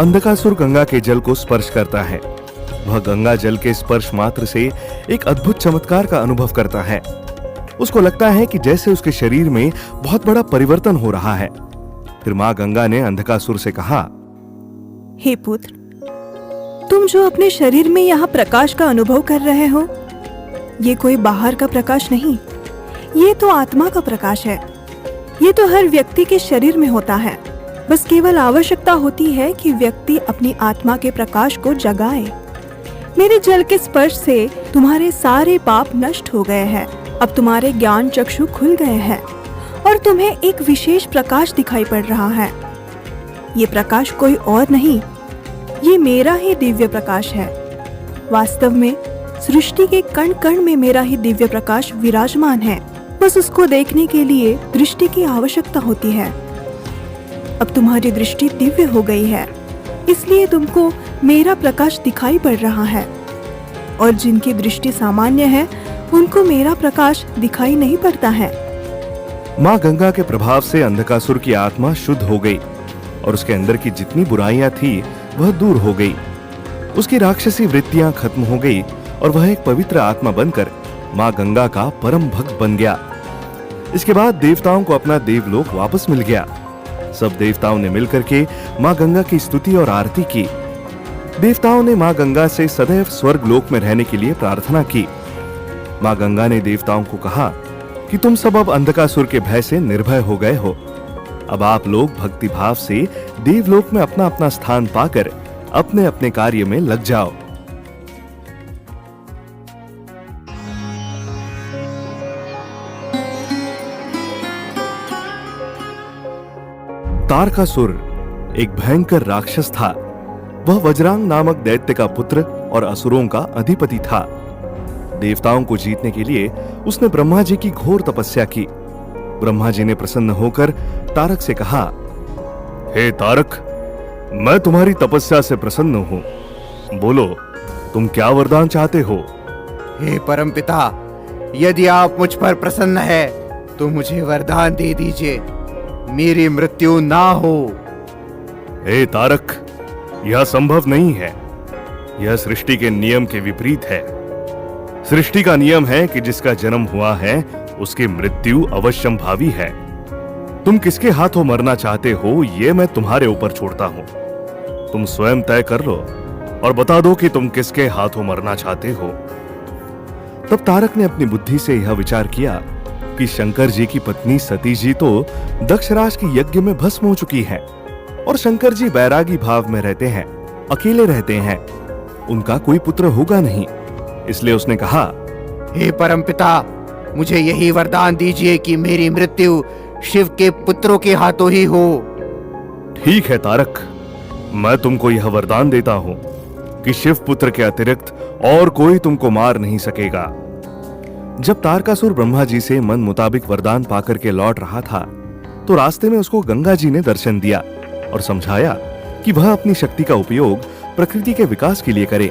अंधकासुर गंगा के जल को स्पर्श करता है। वह गंगा जल के स्पर्श मात्र से एक अद्भुत चमत्कार का अनुभव करता है। उसको लगता है कि जैसे उसके शरीर में बहुत बड़ा परिवर्तन हो रहा है। फिर मां गंगा ने अंधकासुर से कहा, हे पुत्र, तुम जो अपने शरीर में यहाँ प्रकाश का अनुभव कर रहे हो, ये कोई बाहर का प्रकाश नहीं, ये तो आत्मा का प्रकाश है। ये तो हर व्यक्ति के शरीर में होता है। बस केवल आवश्यकता होती है कि व्यक्ति अपनी आत्मा के प्रकाश को जगाए। मेरे जल के स्पर्श से तुम्हारे सारे पाप नष्ट हो गए हैं। अब तुम्हारे ज्ञान चक्षु खुल गए हैं और तुम्हें एक विशेष प्रकाश दिखाई पड़ रहा है। ये प्रकाश कोई और नहीं, ये मेरा ही दिव्य प्रकाश है। वास्तव में सृष्टि के कण कण में मेरा ही दिव्य प्रकाश विराजमान है। बस उसको देखने के लिए दृष्टि की आवश्यकता होती है। अब तुम्हारी दृष्टि दिव्य हो गई है, इसलिए तुमको मेरा प्रकाश दिखाई पड़ रहा है। और जिनकी दृष्टि सामान्य है उनको मेरा प्रकाश दिखाई नहीं पड़ता है। मां गंगा के प्रभाव से अंधकासुर की आत्मा शुद्ध हो गई और उसके अंदर की जितनी बुराइयां थी वह दूर हो गई। उसकी राक्षसी वृत्तियां खत्म हो गई और वह एक पवित्र आत्मा बनकर मां गंगा का परम भक्त बन गया। इसके बाद देवताओं को अपना देवलोक वापस मिल गया। सब देवताओं ने मिलकर के मां गंगा की स्तुति और आरती की। देवताओं ने मां गंगा से सदैव स्वर्ग लोक में रहने के लिए प्रार्थना की। मां गंगा ने देवताओं को कहा कि तुम सब अब अंधकासुर के भय से निर्भय हो गए हो। अब आप लोग भक्ति भाव से देवलोक में अपना अपना स्थान पाकर अपने अपने कार्य में लग जाओ। तारकासुर एक भयंकर राक्षस था। वह वज्रांग नामक दैत्य का पुत्र और असुरों का अधिपति था। देवताओं को जीतने के लिए उसने ब्रह्मा जी की घोर तपस्या की। ब्रह्मा जी ने प्रसन्न होकर तारक से कहा, हे तारक, मैं तुम्हारी तपस्या से प्रसन्न हूँ। बोलो, तुम क्या वरदान चाहते हो? हे परमपिता, यदि आप मुझ पर प्रसन्न है तो मुझे वरदान दे दीजिए, मेरी मृत्यु ना हो। हे तारक, यह संभव नहीं है। यह सृष्टि के नियम के विपरीत है। सृष्टि का नियम है कि जिसका जन्म हुआ है उसकी मृत्यु अवश्यंभावी है। तुम किसके हाथों मरना चाहते हो ये मैं तुम्हारे ऊपर छोड़ता हूं। तुम स्वयं तय कर लो और बता दो कि तुम किसके हाथों मरना चाहते हो। तब तारक ने अपनी बुद्धि से यह विचार किया कि शंकर जी की पत्नी सती जी तो दक्षराज के यज्ञ में भस्म हो चुकी हैं और शंकर जी बैरागी भाव में रहते हैं, अकेले रहते हैं, उनका कोई पुत्र होगा नहीं। इसलिए उसने कहा, हे परमपिता, मुझे यही वरदान दीजिए कि मेरी मृत्यु शिव के पुत्रों के हाथों ही हो। ठीक है तारक, मैं तुमको यह वरदान देता हूं कि शिव पुत्र के अतिरिक्त और कोई तुमको मार नहीं सकेगा। जब तारकासुर ब्रह्मा जी से मन मुताबिक वरदान पाकर के लौट रहा था तो रास्ते में उसको गंगा जी ने दर्शन दिया और समझाया कि वह अपनी शक्ति का उपयोग प्रकृति के विकास के लिए करे।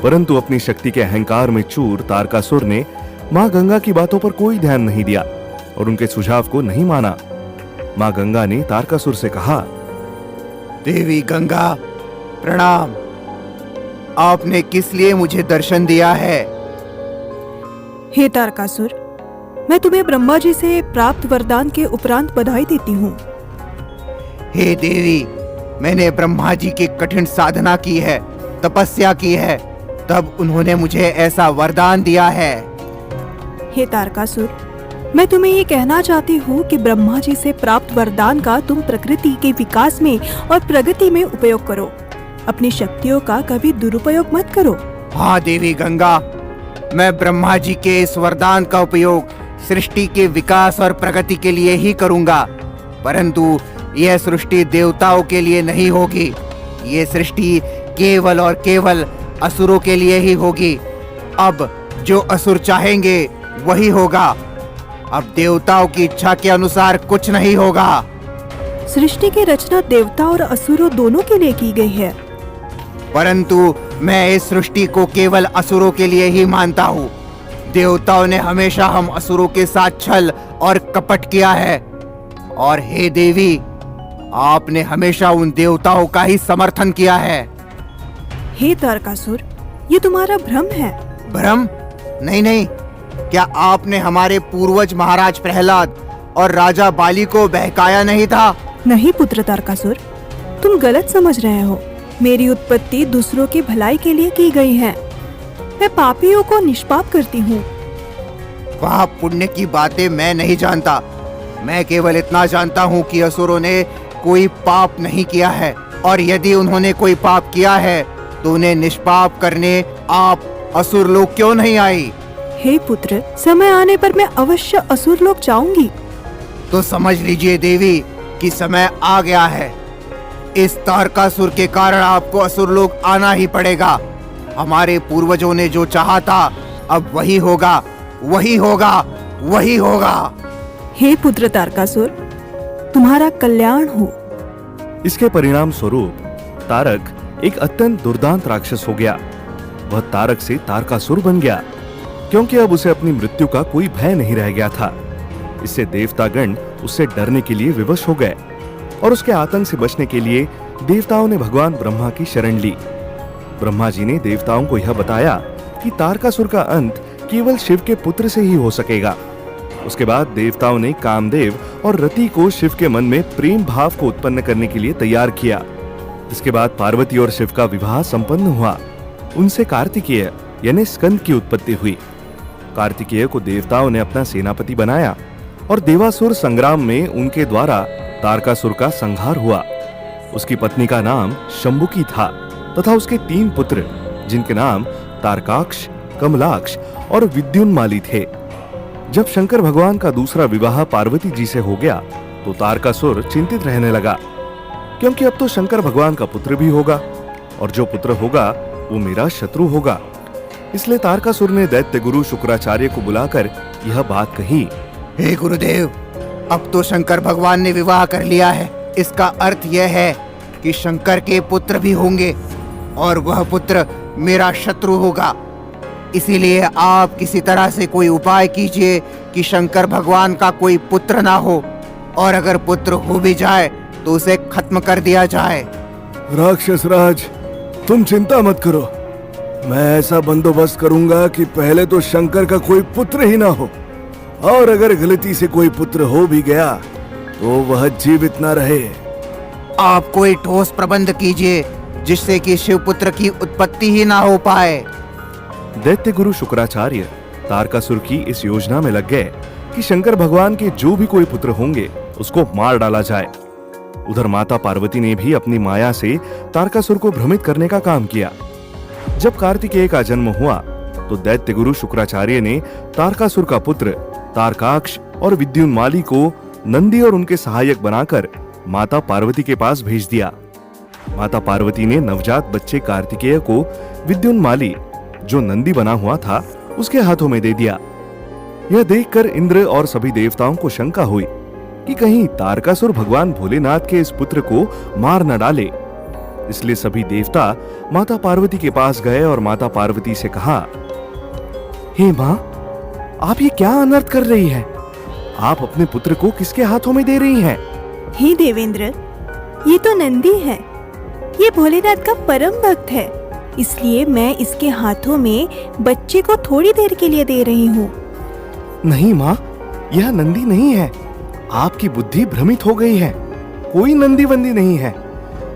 परंतु अपनी शक्ति के अहंकार में चूर तारकासुर ने मां गंगा की बातों पर कोई ध्यान नहीं दिया और उनके सुझाव को नहीं माना। मां गंगा ने तारकासुर से कहा, देवी गंगा, प्रणाम। आपने किस लिए मुझे दर्शन दिया है? हे तारकासुर, मैं तुम्हें ब्रह्मा जी से प्राप्त वरदान के उपरांत बधाई देती हूँ। हे देवी, मैंने ब्रह्मा जी की कठिन साधना की है, तपस्या की है, तब उन्होंने मुझे ऐसा वरदान दिया है। हे तारकासुर, मैं तुम्हें ये कहना चाहती हूँ कि ब्रह्मा जी से प्राप्त वरदान का तुम प्रकृति के विकास में और प्रगति में उपयोग करो। अपनी शक्तियों का कभी दुरुपयोग मत करो। हाँ देवी गंगा, मैं ब्रह्मा जी के इस वरदान का उपयोग सृष्टि के विकास और प्रगति के लिए ही करूंगा, परंतु यह सृष्टि देवताओं के लिए नहीं होगी। ये सृष्टि केवल और केवल असुरों के लिए ही होगी। अब जो असुर चाहेंगे वही होगा। अब देवताओं की इच्छा के अनुसार कुछ नहीं होगा। सृष्टि की रचना देवता और असुरों दोनों के लिए की गई है, परंतु मैं इस सृष्टि को केवल असुरों के लिए ही मानता हूँ। देवताओं ने हमेशा हम असुरों के साथ छल और कपट किया है, और हे देवी, आपने हमेशा उन देवताओं का ही समर्थन किया है। हे तारकासुर, ये तुम्हारा भ्रम है। भ्रम? नहीं नहीं, क्या आपने हमारे पूर्वज महाराज प्रहलाद और राजा बाली को बहकाया नहीं था? नहीं पुत्र तारकासुर, तुम गलत समझ रहे हो। मेरी उत्पत्ति दूसरों की भलाई के लिए की गई है। मैं पापियों को निष्पाप करती हूँ। पाप पुण्य की बातें मैं नहीं जानता। मैं केवल इतना जानता हूँ कि असुरों ने कोई पाप नहीं किया है, और यदि उन्होंने कोई पाप किया है तो उन्हें निष्पाप करने आप असुर लोग क्यों नहीं आई? हे पुत्र, समय आने पर मैं अवश्य असुर लोग जाऊंगी। तो समझ लीजिए देवी कि समय आ गया है। इस तारकासुर के कारण आपको असुर लोग आना ही पड़ेगा। हमारे पूर्वजों ने जो चाहा था अब वही होगा, वही होगा, वही होगा। हे पुत्र तारकासुर, तुम्हारा कल्याण हो। इसके परिणाम स्वरूप तारक एक अत्यंत दुर्दांत राक्षस हो गया। वह तारक से तारकासुर बन गया, क्योंकि अब उसे अपनी मृत्यु का कोई भय नहीं रह गया था। इससे देवतागण उससे डरने के लिए विवश हो गए और उसके आतंक से बचने के लिए देवताओं ने भगवान ब्रह्मा की शरण ली। ब्रह्मा जी ने देवताओं को यह बताया कि तारकासुर का अंत केवल शिव के पुत्र से ही हो सकेगा। उसके बाद देवताओं ने कामदेव और रति को शिव के मन में प्रेम भाव को उत्पन्न करने के लिए तैयार किया। इसके बाद पार्वती और शिव का विवाह संपन्न हुआ। उनसे कार्तिकेय यानी स्कंद की उत्पत्ति हुई। कार्तिकेय को देवताओं ने अपना सेनापति बनाया और देवासुर संग्राम में उनके द्वारा तारकासुर का संहार हुआ। उसकी पत्नी का नाम शंभुकी था तथा उसके 3 पुत्र जिनके नाम तारकाक्ष, कमलाक्ष और विद्युन्माली थे। जब शंकर भगवान का दूसरा विवाह पार्वती जी से हो गया तो तारकासुर चिंतित रहने लगा, क्योंकि अब तो शंकर भगवान का पुत्र भी होगा और जो पुत्र होगा वो मेरा शत्रु होगा। इसलिए तारकासुर ने दैत्य गुरु शुक्राचार्य को बुलाकर यह बात कही। हे गुरुदेव, अब तो शंकर भगवान ने विवाह कर लिया है। इसका अर्थ यह है कि शंकर के पुत्र भी होंगे और वह पुत्र मेरा शत्रु होगा। इसीलिए आप किसी तरह से कोई उपाय कीजिए कि शंकर भगवान का कोई पुत्र ना हो, और अगर पुत्र हो भी जाए तो उसे खत्म कर दिया जाए। राक्षस राज, तुम चिंता मत करो। मैं ऐसा बंदोबस्त करूंगा कि पहले तो शंकर का कोई पुत्र ही ना हो, और अगर गलती से कोई पुत्र हो भी गया तो वह जीवित ना रहे। आप कोई ठोस प्रबंध कीजिए जिससे कि शिवपुत्र की उत्पत्ति ही ना हो पाए। दैत्य गुरु शुक्राचार्य तारकासुर की इस योजना में लग गए कि शंकर भगवान के जो भी कोई पुत्र होंगे उसको मार डाला जाए। उधर माता पार्वती ने भी अपनी माया से तारकासुर को भ्रमित करने का काम किया। जब कार्तिकेय का जन्म हुआ तो दैत्य गुरु शुक्राचार्य ने तारकासुर का पुत्र तारकाक्ष और विद्युन्माली को नंदी और उनके सहायक बनाकर माता पार्वती के पास भेज दिया। माता पार्वती ने नवजात बच्चे कार्तिकेय को विद्युन्माली, जो नंदी बना हुआ था, उसके हाथों में दे दिया। यह देखकर इंद्र और सभी देवताओं को शंका हुई कि कहीं तारकासुर भगवान भोलेनाथ के इस पुत्र को मार न डाले। इसलिए सभी देवता माता पार्वती के पास गए और माता पार्वती से कहा, हे मां, आप ये क्या अनर्थ कर रही है? आप अपने पुत्र को किसके हाथों में दे रही हैं? हे देवेंद्र, ये तो नंदी है। ये भोलेनाथ का परम भक्त है, इसलिए मैं इसके हाथों में बच्चे को थोड़ी देर के लिए दे रही हूँ। नहीं माँ, यह नंदी नहीं है। आपकी बुद्धि भ्रमित हो गई है। कोई नंदी बंदी नहीं है।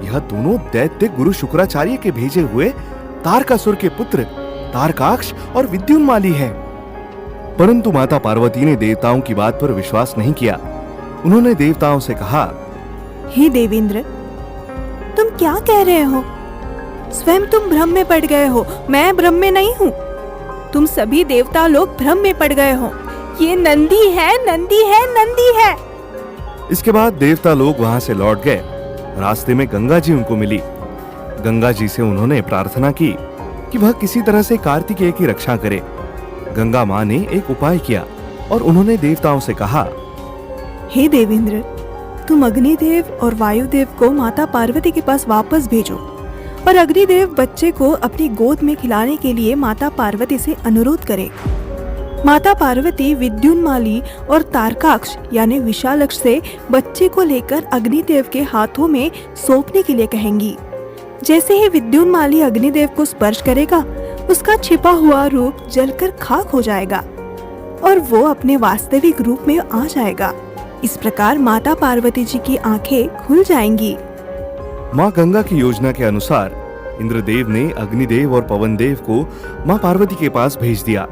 यह दोनों दैत्य गुरु शुक्राचार्य के भेजे हुए तारकासुर के पुत्र तारकाक्ष और विद्युन्माली हैं। परंतु माता पार्वती ने देवताओं की बात पर विश्वास नहीं किया। उन्होंने देवताओं से कहा, हे देवेंद्र, तुम क्या कह रहे हो? स्वयं तुम भ्रम में पड़ गए हो, मैं भ्रम में नहीं हूँ। तुम सभी देवता लोग भ्रम में पड़ गए हो। ये नंदी है, नंदी है, नंदी है। इसके बाद देवता लोग वहां से लौट गए। रास्ते में गंगा जी उनको मिली। गंगा जी से उन्होंने प्रार्थना की कि वह किसी तरह से कार्तिकेय की रक्षा करे। गंगा माँ ने एक उपाय किया और उन्होंने देवताओं से कहा, हे देवेंद्र, तुम अग्निदेव और वायुदेव को माता पार्वती के पास वापस भेजो और अग्निदेव बच्चे को अपनी गोद में खिलाने के लिए माता पार्वती से अनुरोध करे। माता पार्वती विद्युन्माली और तारकाक्ष यानी विशालक्ष से बच्चे को लेकर अग्निदेव के हाथों में सौंपने के लिए कहेंगी। जैसे ही विद्युन्माली अग्निदेव को स्पर्श करेगा, उसका छिपा हुआ रूप जलकर खाक हो जाएगा और वो अपने वास्तविक रूप में आ जाएगा। इस प्रकार माता पार्वती जी की आंखें खुल जाएंगी। माँ गंगा की योजना के अनुसार इंद्रदेव ने अग्निदेव और पवनदेव को माँ पार्वती के पास भेज दिया।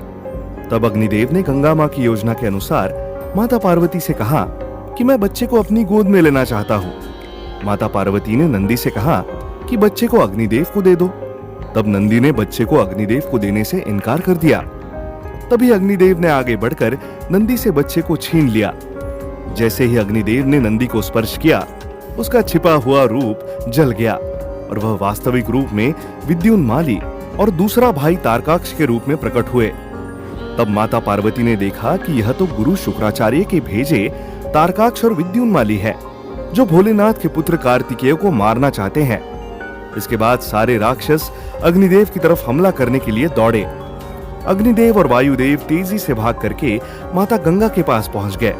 तब अग्निदेव ने गंगा माँ की योजना के अनुसार माता पार्वती से कहा कि मैं बच्चे को अपनी गोद में लेना चाहता हूँ। माता पार्वती ने नंदी से कहा कि बच्चे को अग्निदेव को दे दो। तब नंदी ने बच्चे को अग्निदेव को देने से इनकार कर दिया। तभी अग्निदेव ने आगे बढ़कर नंदी से बच्चे को छीन लिया। जैसे ही अग्निदेव ने नंदी को स्पर्श किया, उसका छिपा हुआ रूप जल गया और वह वास्तविक रूप में विद्युन्माली और दूसरा भाई तारकाक्ष के रूप में प्रकट हुए। तब माता पार्वती ने देखा कि यह तो गुरु शुक्राचार्य के भेजे तारकाक्ष और विद्युन्माली है, जो भोलेनाथ के पुत्र कार्तिकेय को मारना चाहते हैं। इसके बाद सारे राक्षस अग्निदेव की तरफ हमला करने के लिए दौड़े। अग्निदेव और वायुदेव तेजी से भाग करके माता गंगा के पास पहुंच गए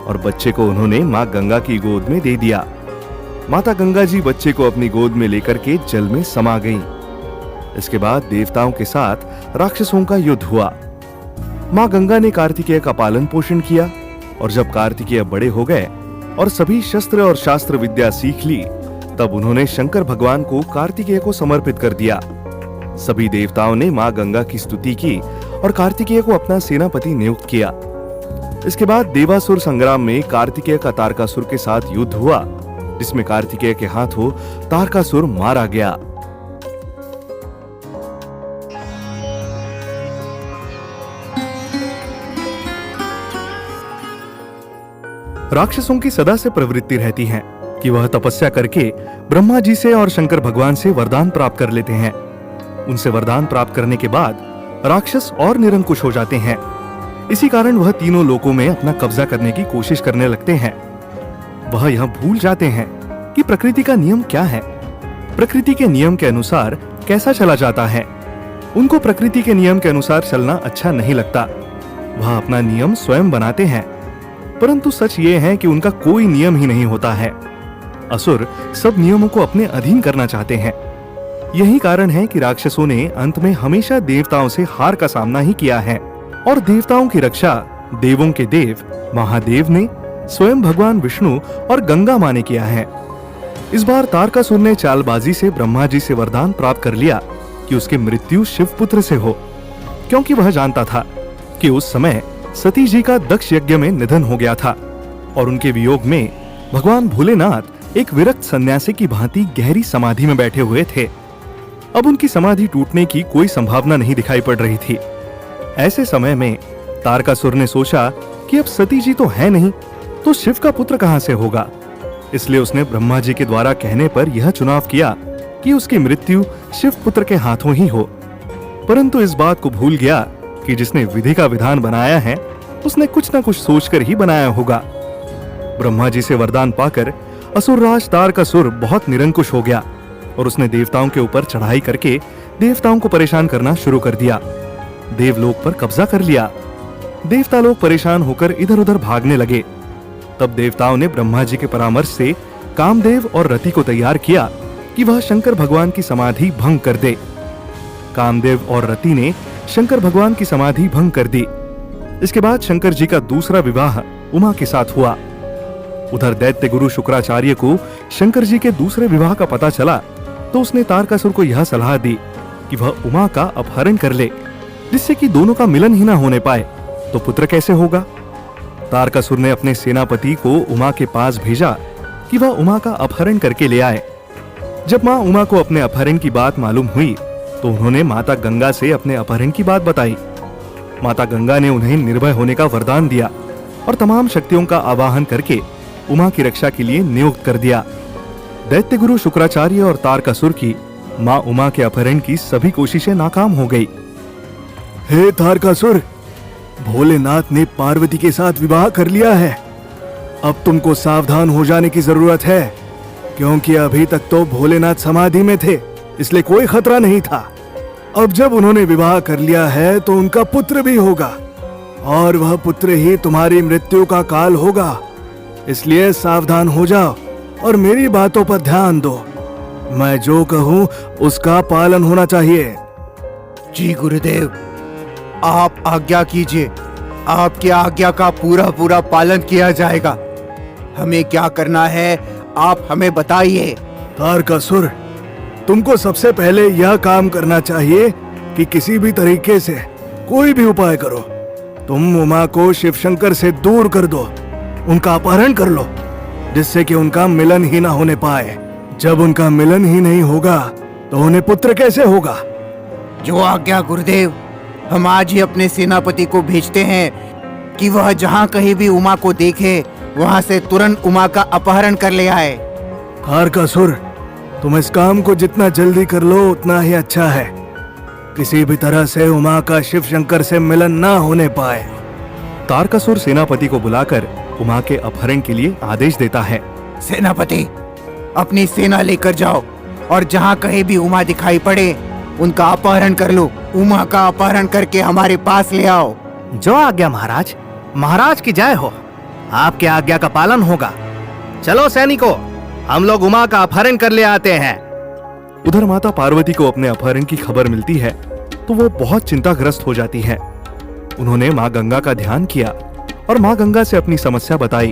और बच्चे को उन्होंने माँ गंगा की गोद में दे दिया। माता गंगा जी बच्चे को अपनी गोद में लेकर के जल में समा गईं। इसके बाद देवताओं के साथ राक्षसों का युद्ध हुआ। माँ गंगा ने कार्तिकेय का पालन पोषण किया और जब कार्तिकेय बड़े हो गए और सभी शस्त्र और शास्त्र विद्या सीख ली, तब उन्होंने शंकर भगवान को कार्तिकेय को समर्पित कर दिया। सभी देवताओं ने माँ गंगा की स्तुति की और कार्तिकेय को अपना सेनापति नियुक्त किया। इसके बाद देवासुर संग्राम में कार्तिकेय का तारकासुर के साथ युद्ध हुआ, जिसमें कार्तिकेय के हाथों तारकासुर मारा गया। राक्षसों की सदा से प्रवृत्ति रहती है कि वह तपस्या करके ब्रह्मा जी से और शंकर भगवान से वरदान प्राप्त कर लेते हैं। उनसे वरदान प्राप्त करने के बाद राक्षस और निरंकुश हो जाते हैं। इसी कारण वह तीनों लोकों में अपना कब्जा करने की कोशिश करने लगते हैं। वह यह भूल जाते हैं कि प्रकृति का नियम क्या है, प्रकृति के नियम के अनुसार कैसा चला जाता है। उनको प्रकृति के नियम के अनुसार चलना अच्छा नहीं लगता। वह अपना नियम स्वयं बनाते हैं, परंतु सच ये है कि उनका कोई नियम ही नहीं होता है। असुर सब नियमों को अपने अधीन करना चाहते हैं। यही कारण है कि राक्षसों ने अंत में हमेशा देवताओं से हार का सामना ही किया है और देवताओं की रक्षा देवों के देव महादेव ने स्वयं भगवान विष्णु और गंगा माँ ने किया है। इस बार तारकासुर ने चालबाजी से ब्रह्मा जी से वरदान प्राप्त कर लिया कि उसकी मृत्यु शिवपुत्र से हो, क्योंकि वह जानता था कि उस समय सती जी का दक्ष यज्ञ में निधन हो गया था और उनके वियोग में भगवान भोलेनाथ एक विरक्त सन्यासी की भांति गहरी समाधि में बैठे हुए थे। अब उनकी समाधि टूटने की कोई संभावना नहीं दिखाई पड़ रही थी। ऐसे समय में तारकासुर ने सोचा कि अब सती जी तो है नहीं, तो शिव का पुत्र कहां से होगा। इसलिए उसने ब्रह्मा जी के द्वारा कहने पर यह चुनाव किया कि उसकी मृत्यु शिव पुत्र के हाथों ही हो। परंतु इस बात को भूल गया कि जिसने विधि का विधान बनाया है उसने कुछ न कुछ सोचकर ही बनाया होगा। ब्रह्मा जी से वरदान पाकर असुरराज तारकासुर बहुत निरंकुश हो गया और उसने देवताओं के ऊपर चढ़ाई करके देवताओं को परेशान करना शुरू कर दिया। देवलोक पर कब्जा कर लिया। देवता लोग परेशान होकर इधर उधर भागने लगे। तब देवताओं ने ब्रह्मा जी के परामर्श से कामदेव और रति को तैयार किया कि वह शंकर भगवान की समाधि भंग कर दे। कामदेव और रति ने शंकर भगवान की समाधि भंग कर दी। इसके बाद शंकर जी का दूसरा विवाह उमा के साथ हुआ। उधर दैत्य गुरु शुक्राचार्य को शंकर जी के दूसरे विवाह का पता चला तो उसने तारकासुर को यह सलाह दी कि वह उमा का अपहरण कर ले, जिससे कि दोनों का मिलन ही ना होने पाए, तो पुत्र कैसे होगा। तारकासुर ने अपने सेनापति को उमा के पास भेजा कि वह उमा का अपहरण करके ले आए। जब माँ उमा को अपने अपहरण की बात मालूम हुई तो उन्होंने माता गंगा से अपने अपहरण की बात बताई। माता गंगा ने उन्हें निर्भय होने का वरदान दिया और तमाम शक्तियों का आवाहन करके उमा की रक्षा के लिए नियुक्त कर दिया। दैत्य गुरु शुक्राचार्य और तारकासुर की माँ उमा के अपहरण की सभी कोशिशें नाकाम हो गई। हे तारकासुर, भोलेनाथ ने पार्वती के साथ विवाह कर लिया है। अब तुमको सावधान हो जाने की जरूरत है, क्योंकि अभी तक तो भोलेनाथ समाधि में थे, इसलिए कोई खतरा नहीं था। अब जब उन्होंने विवाह कर लिया है तो उनका पुत्र भी होगा और वह पुत्र ही तुम्हारी मृत्यु का काल होगा। इसलिए सावधान हो जाओ और मेरी बातों पर ध्यान दो। मैं जो कहूँ उसका पालन होना चाहिए। जी गुरुदेव, आप आज्ञा कीजिए। आपकी आज्ञा का पूरा पूरा पालन किया जाएगा। हमें क्या करना है आप हमें बताइए। तारकासुर, तुमको सबसे पहले यह काम करना चाहिए कि किसी भी तरीके से कोई भी उपाय करो। तुम उमा को शिवशंकर से दूर कर दो, उनका अपहरण कर लो, जिससे कि उनका मिलन ही ना होने पाए। जब उनका मिलन ही नहीं होगा तो उन्हें पुत्र कैसे होगा। जो आज्ञा गुरुदेव। हम आज ही अपने सेनापति को भेजते हैं कि वह जहाँ कहीं भी उमा को देखे वहाँ से तुरंत उमा का अपहरण कर ले आए। तारकासुर, तुम इस काम को जितना जल्दी कर लो उतना ही अच्छा है। किसी भी तरह से उमा का शिव शंकर से मिलन ना होने पाए। तारकासुर सेनापति को बुलाकर उमा के अपहरण के लिए आदेश देता है। सेनापति, अपनी सेना लेकर जाओ और जहाँ कहीं भी उमा दिखाई पड़े उनका अपहरण कर लो। उमा का अपहरण करके हमारे पास ले आओ। जो आज्ञा महाराज। महाराज की जय हो। आपके आज्ञा का पालन होगा। चलो सैनिकों, हम लोग उमा का अपहरण कर ले आते हैं। उधर माता पार्वती को अपने अपहरण की खबर मिलती है तो वो बहुत चिंताग्रस्त हो जाती है। उन्होंने माँ गंगा का ध्यान किया और माँ गंगा से अपनी समस्या बताई।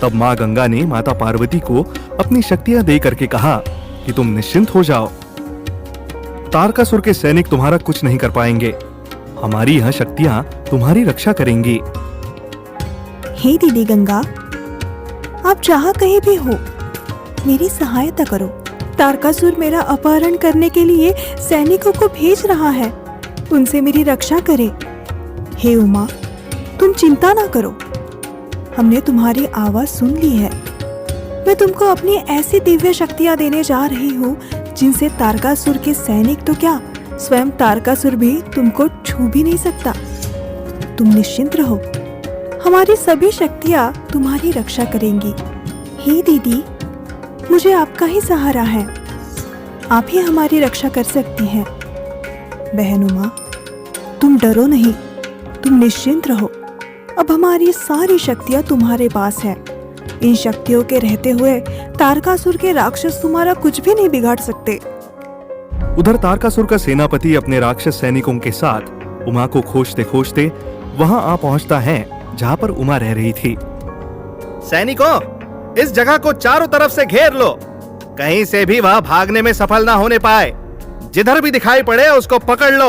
तब माँ गंगा ने माता पार्वती को अपनी शक्तियां दे करके कहा कि तुम निश्चिंत हो जाओ, तारकासुर के सैनिक तुम्हारा कुछ नहीं कर पाएंगे। हमारी यह शक्तियां तुम्हारी रक्षा करेंगी। हे दीदी गंगा, आप जहाँ कहीं भी हो मेरी सहायता करो। तारकासुर मेरा अपहरण करने के लिए सैनिकों को भेज रहा है, उनसे मेरी रक्षा करे। हे उमा, तुम चिंता ना करो, हमने तुम्हारी आवाज सुन ली है। मैं तुमको अपनी ऐसी दिव्य शक्तियां देने जा रही हूँ जिनसे तारकासुर के सैनिक तो क्या, स्वयं तारकासुर भी तुमको छू भी नहीं सकता। तुम निश्चिंत रहो, हमारी सभी शक्तियां तुम्हारी रक्षा करेंगी। हे दीदी, मुझे आपका ही सहारा है, आप ही हमारी रक्षा कर सकती हैं। बहन उमा, तुम डरो नहीं, तुम निश्चिंत रहो। अब हमारी सारी शक्तियां तुम्हारे पास है। इन शक्तियों के रहते हुए तारकासुर के राक्षस तुम्हारा कुछ भी नहीं बिगाड़ सकते। उधर तारकासुर का सेनापति अपने राक्षस सैनिकों के साथ उमा को खोजते खोजते वहां आ पहुंचता है जहां पर उमा रह रही थी। सैनिकों, इस जगह को चारों तरफ से घेर लो, कहीं से भी वह भागने में सफल ना होने पाए। जिधर भी दिखाई पड़े उसको पकड़ लो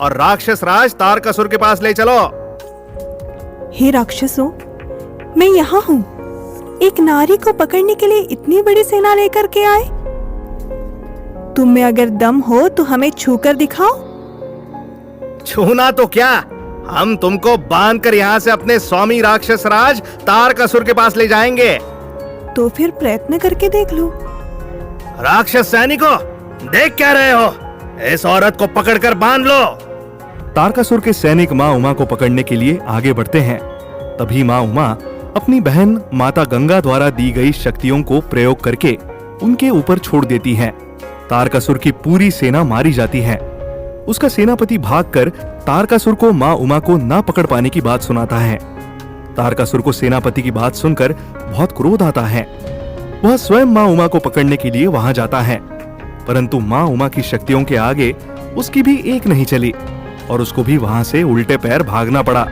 और राक्षस राज तारकासुर के पास ले चलो। हे राक्षसों, मैं यहाँ हूँ। एक नारी को पकड़ने के लिए इतनी बड़ी सेना लेकर के आए? तुम में अगर दम हो तो हमें छूकर दिखाओ। छूना तो क्या, हम तुमको बांधकर यहाँ से अपने स्वामी राक्षस राज तारकासुर के पास ले जाएंगे। तो फिर प्रयत्न करके देख लो। राक्षस सैनिकों, देख क्या रहे हो? इस औरत को पकड़कर बांध लो। तारकासुर के सैनिक माँ उमा को पकड़ने के लिए आगे बढ़ते हैं। तभी माँ उमा अपनी बहन माता गंगा द्वारा दी गई शक्तियों को प्रयोग करके उनके ऊपर छोड़ देती हैं। तारकासुर की पूरी सेना मारी जाती है। उसका सेनापति भागकर तारकासुर को माँ उमा को ना पकड़ पाने की बात सुनाता है। तारकासुर को सेनापति की बात सुनकर बहुत क्रोध आता है। वह स्वयं माँ उमा को पकड़ने के लिए वहां जाता है, परंतु माँ उमा की शक्तियों के आगे उसकी भी एक नहीं चली और उसको भी वहां से उल्टे पैर भागना पड़ा।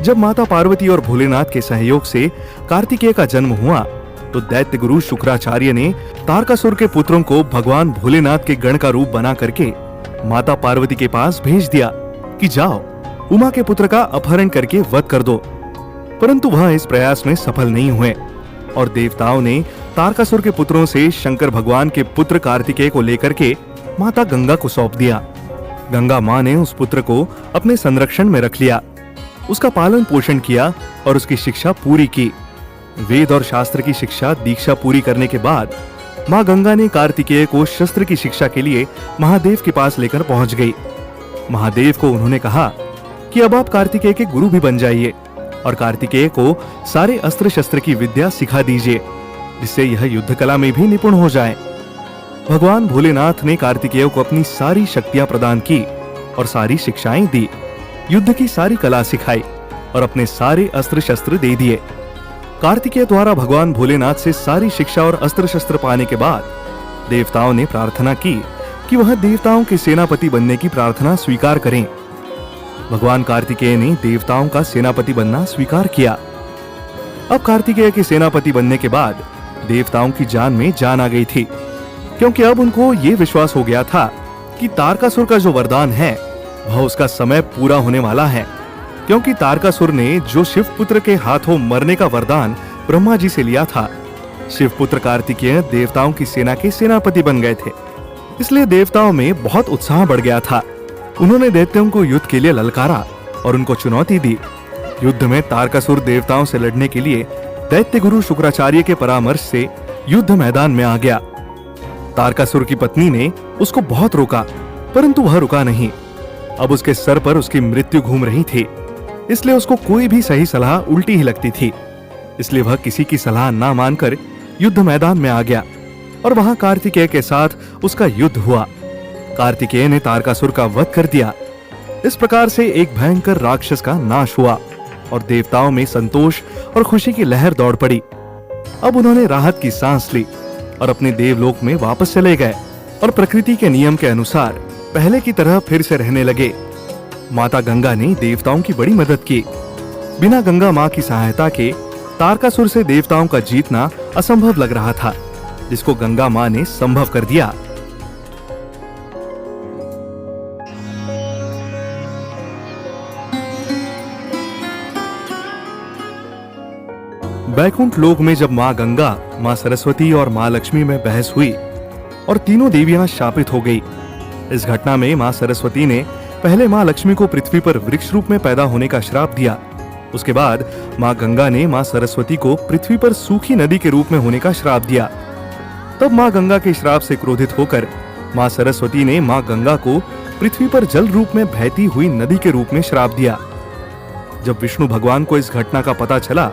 जब माता पार्वती और भोलेनाथ के सहयोग से कार्तिकेय का जन्म हुआ तो दैत्य गुरु शुक्राचार्य ने तारकासुर के पुत्रों को भगवान भोलेनाथ के गण का रूप बना करके माता पार्वती के पास भेज दिया कि जाओ उमा के पुत्र का अपहरण करके वध कर दो। परंतु वह इस प्रयास में सफल नहीं हुए और देवताओं ने तारकासुर के पुत्रों से शंकर भगवान के पुत्र कार्तिकेय को लेकर के माता गंगा को सौंप दिया। गंगा माँ ने उस पुत्र को अपने संरक्षण में रख लिया, उसका पालन पोषण किया और उसकी शिक्षा पूरी की। वेद और शास्त्र की शिक्षा दीक्षा पूरी करने के बाद माँ गंगा ने कार्तिकेय को शस्त्र की शिक्षा के लिए महादेव के पास लेकर पहुंच गई। महादेव को उन्होंने कहा कि अब आप कार्तिकेय के गुरु भी बन जाइए और कार्तिकेय को सारे अस्त्र शस्त्र की विद्या सिखा दीजिए, जिससे यह युद्ध कला में भी निपुण हो जाए। भगवान भोलेनाथ ने कार्तिकेय को अपनी सारी शक्तियां प्रदान की और सारी शिक्षाएं दी, युद्ध की सारी कला सिखाई और अपने सारे अस्त्र शस्त्र दे दिए। कार्तिकेय द्वारा भगवान भोलेनाथ से सारी शिक्षा और अस्त्र शस्त्र पाने के बाद देवताओं ने प्रार्थना की कि वह देवताओं के सेनापति बनने की प्रार्थना स्वीकार करें। भगवान कार्तिकेय ने देवताओं का सेनापति बनना स्वीकार किया। अब कार्तिकेय के सेनापति बनने के बाद देवताओं की जान में जान आ गई थी, क्योंकि अब उनको ये विश्वास हो गया था कि तारकासुर का जो वरदान है वह उसका समय पूरा होने वाला है, क्योंकि तारकासुर ने जो शिवपुत्र के हाथों मरने का वरदान ब्रह्मा जी से लिया था, शिवपुत्र कार्तिकेय देवताओं की सेना के सेनापति बन गए थे। इसलिए देवताओं में बहुत उत्साह बढ़ गया था। उन्होंने दैत्यों को युद्ध के लिए ललकारा और उनको चुनौती दी। युद्ध में तारकासुर देवताओं से लड़ने के लिए दैत्य गुरु शुक्राचार्य के परामर्श से युद्ध मैदान में आ गया। तारकासुर की पत्नी ने उसको बहुत रोका, परंतु वह रुका नहीं। अब उसके सर पर उसकी मृत्यु घूम रही थी, इसलिए उसको कोई भी सही सलाह उल्टी ही लगती थी। इसलिए वह किसी की सलाह ना मानकर युद्ध मैदान में आ गया और वहां कार्तिकेय के साथ उसका युद्ध हुआ। कार्तिकेय ने तारकासुर का वध कर दिया। इस प्रकार से एक भयंकर राक्षस का नाश हुआ और देवताओं में संतोष और खुशी की लहर दौड़ पड़ी। अब उन्होंने राहत की सांस ली और अपने देवलोक में वापस चले गए और प्रकृति के नियम के अनुसार पहले की तरह फिर से रहने लगे। माता गंगा ने देवताओं की बड़ी मदद की। बिना गंगा माँ की सहायता के तारकासुर से देवताओं का जीतना असंभव लग रहा था, जिसको गंगा माँ ने संभव कर दिया। बैकुंठ लोक में जब माँ गंगा, माँ सरस्वती और माँ लक्ष्मी में बहस हुई और तीनों देवियां शापित हो गई। इस घटना में माँ सरस्वती ने पहले माँ लक्ष्मी को पृथ्वी पर वृक्ष रूप में पैदा होने का श्राप दिया। उसके बाद माँ गंगा ने माँ सरस्वती को पृथ्वी पर सूखी नदी के रूप में होने का श्राप दिया। तब माँ गंगा के श्राप से क्रोधित होकर माँ सरस्वती ने माँ गंगा को पृथ्वी पर जल रूप में बहती हुई नदी के रूप में श्राप दिया। जब विष्णु भगवान को इस घटना का पता चला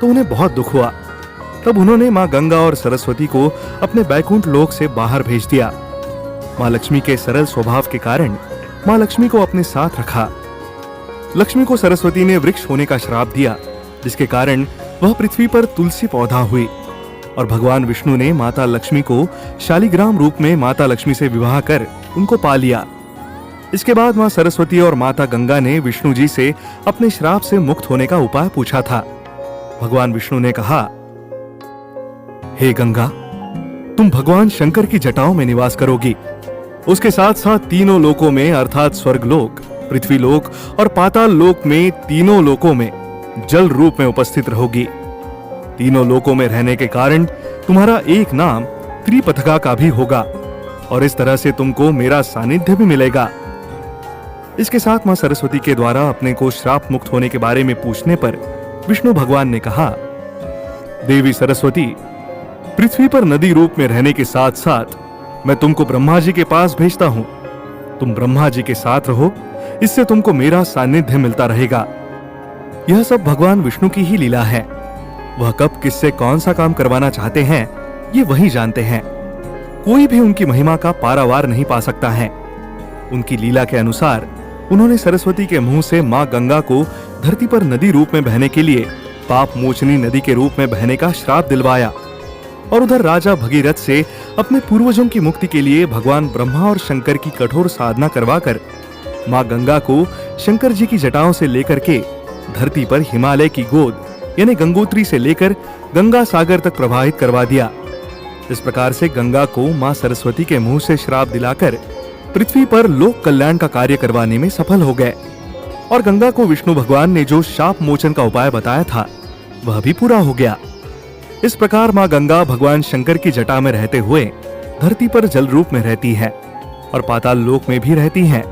तो उन्हें बहुत दुख हुआ। तब उन्होंने माँ गंगा और सरस्वती को अपने बैकुंठ लोक से बाहर भेज दिया। माँ लक्ष्मी के सरल स्वभाव के कारण माँ लक्ष्मी को अपने साथ रखा। लक्ष्मी को सरस्वती ने वृक्ष होने का श्राप दिया, जिसके कारण वह पृथ्वी पर तुलसी पौधा हुई। और भगवान विष्णु ने माता लक्ष्मी को शालिग्राम रूप में माता लक्ष्मी से विवाह कर उनको पा लिया। इसके बाद मां सरस्वती और माता गंगा ने विष्णु जी से अपने श्राप से मुक्त होने का उपाय पूछा था। भगवान विष्णु ने कहा, हे गंगा, तुम भगवान शंकर की जटाओं में निवास करोगी। उसके साथ साथ तीनों लोकों में अर्थात स्वर्गलोक, पृथ्वीलोक और पाताल लोक में, तीनों लोकों में जल रूप में उपस्थित रहोगी। तीनों लोकों में रहने के कारण तुम्हारा एक नाम त्रिपथका का भी होगा और इस तरह से तुमको मेरा सानिध्य भी मिलेगा। इसके साथ मां सरस्वती के द्वारा अपने को श्राप मुक्त होने के बारे में पूछने पर विष्णु भगवान ने कहा, देवी सरस्वती, पृथ्वी पर नदी रूप में रहने के साथ साथ मैं तुमको ब्रह्मा जी के पास भेजता हूं। तुम ब्रह्मा जी के साथ रहो, इससे तुमको मेरा सानिध्य मिलता रहेगा। यह सब भगवान विष्णु की ही लीला है। वह कब किससे कौन सा काम करवाना चाहते हैं, ये वही जानते हैं। कोई भी उनकी महिमा का पारावार नहीं पा सकता है। उनकी लीला के अनुसार उन्होंने सरस्वती के मुंह से मां गंगा को धरती पर नदी रूप में बहने के लिए पाप मोचनी नदी के रूप में बहने का श्राप दिलवाया और उधर राजा भगीरथ से अपने पूर्वजों की मुक्ति के लिए भगवान ब्रह्मा और शंकर की कठोर साधना करवाकर मां गंगा को शंकर जी की जटाओं से लेकर के धरती पर हिमालय की गोद यानी गंगोत्री से लेकर गंगा सागर तक प्रवाहित करवा दिया। इस प्रकार से गंगा को मां सरस्वती के मुंह से श्राप दिलाकर पृथ्वी पर लोक कल्याण का कार्य करवाने में सफल हो गए और गंगा को विष्णु भगवान ने जो शाप मोचन का उपाय बताया था वह भी पूरा हो गया। इस प्रकार मां गंगा भगवान शंकर की जटा में रहते हुए धरती पर जल रूप में रहती है और पाताल लोक में भी रहती हैं,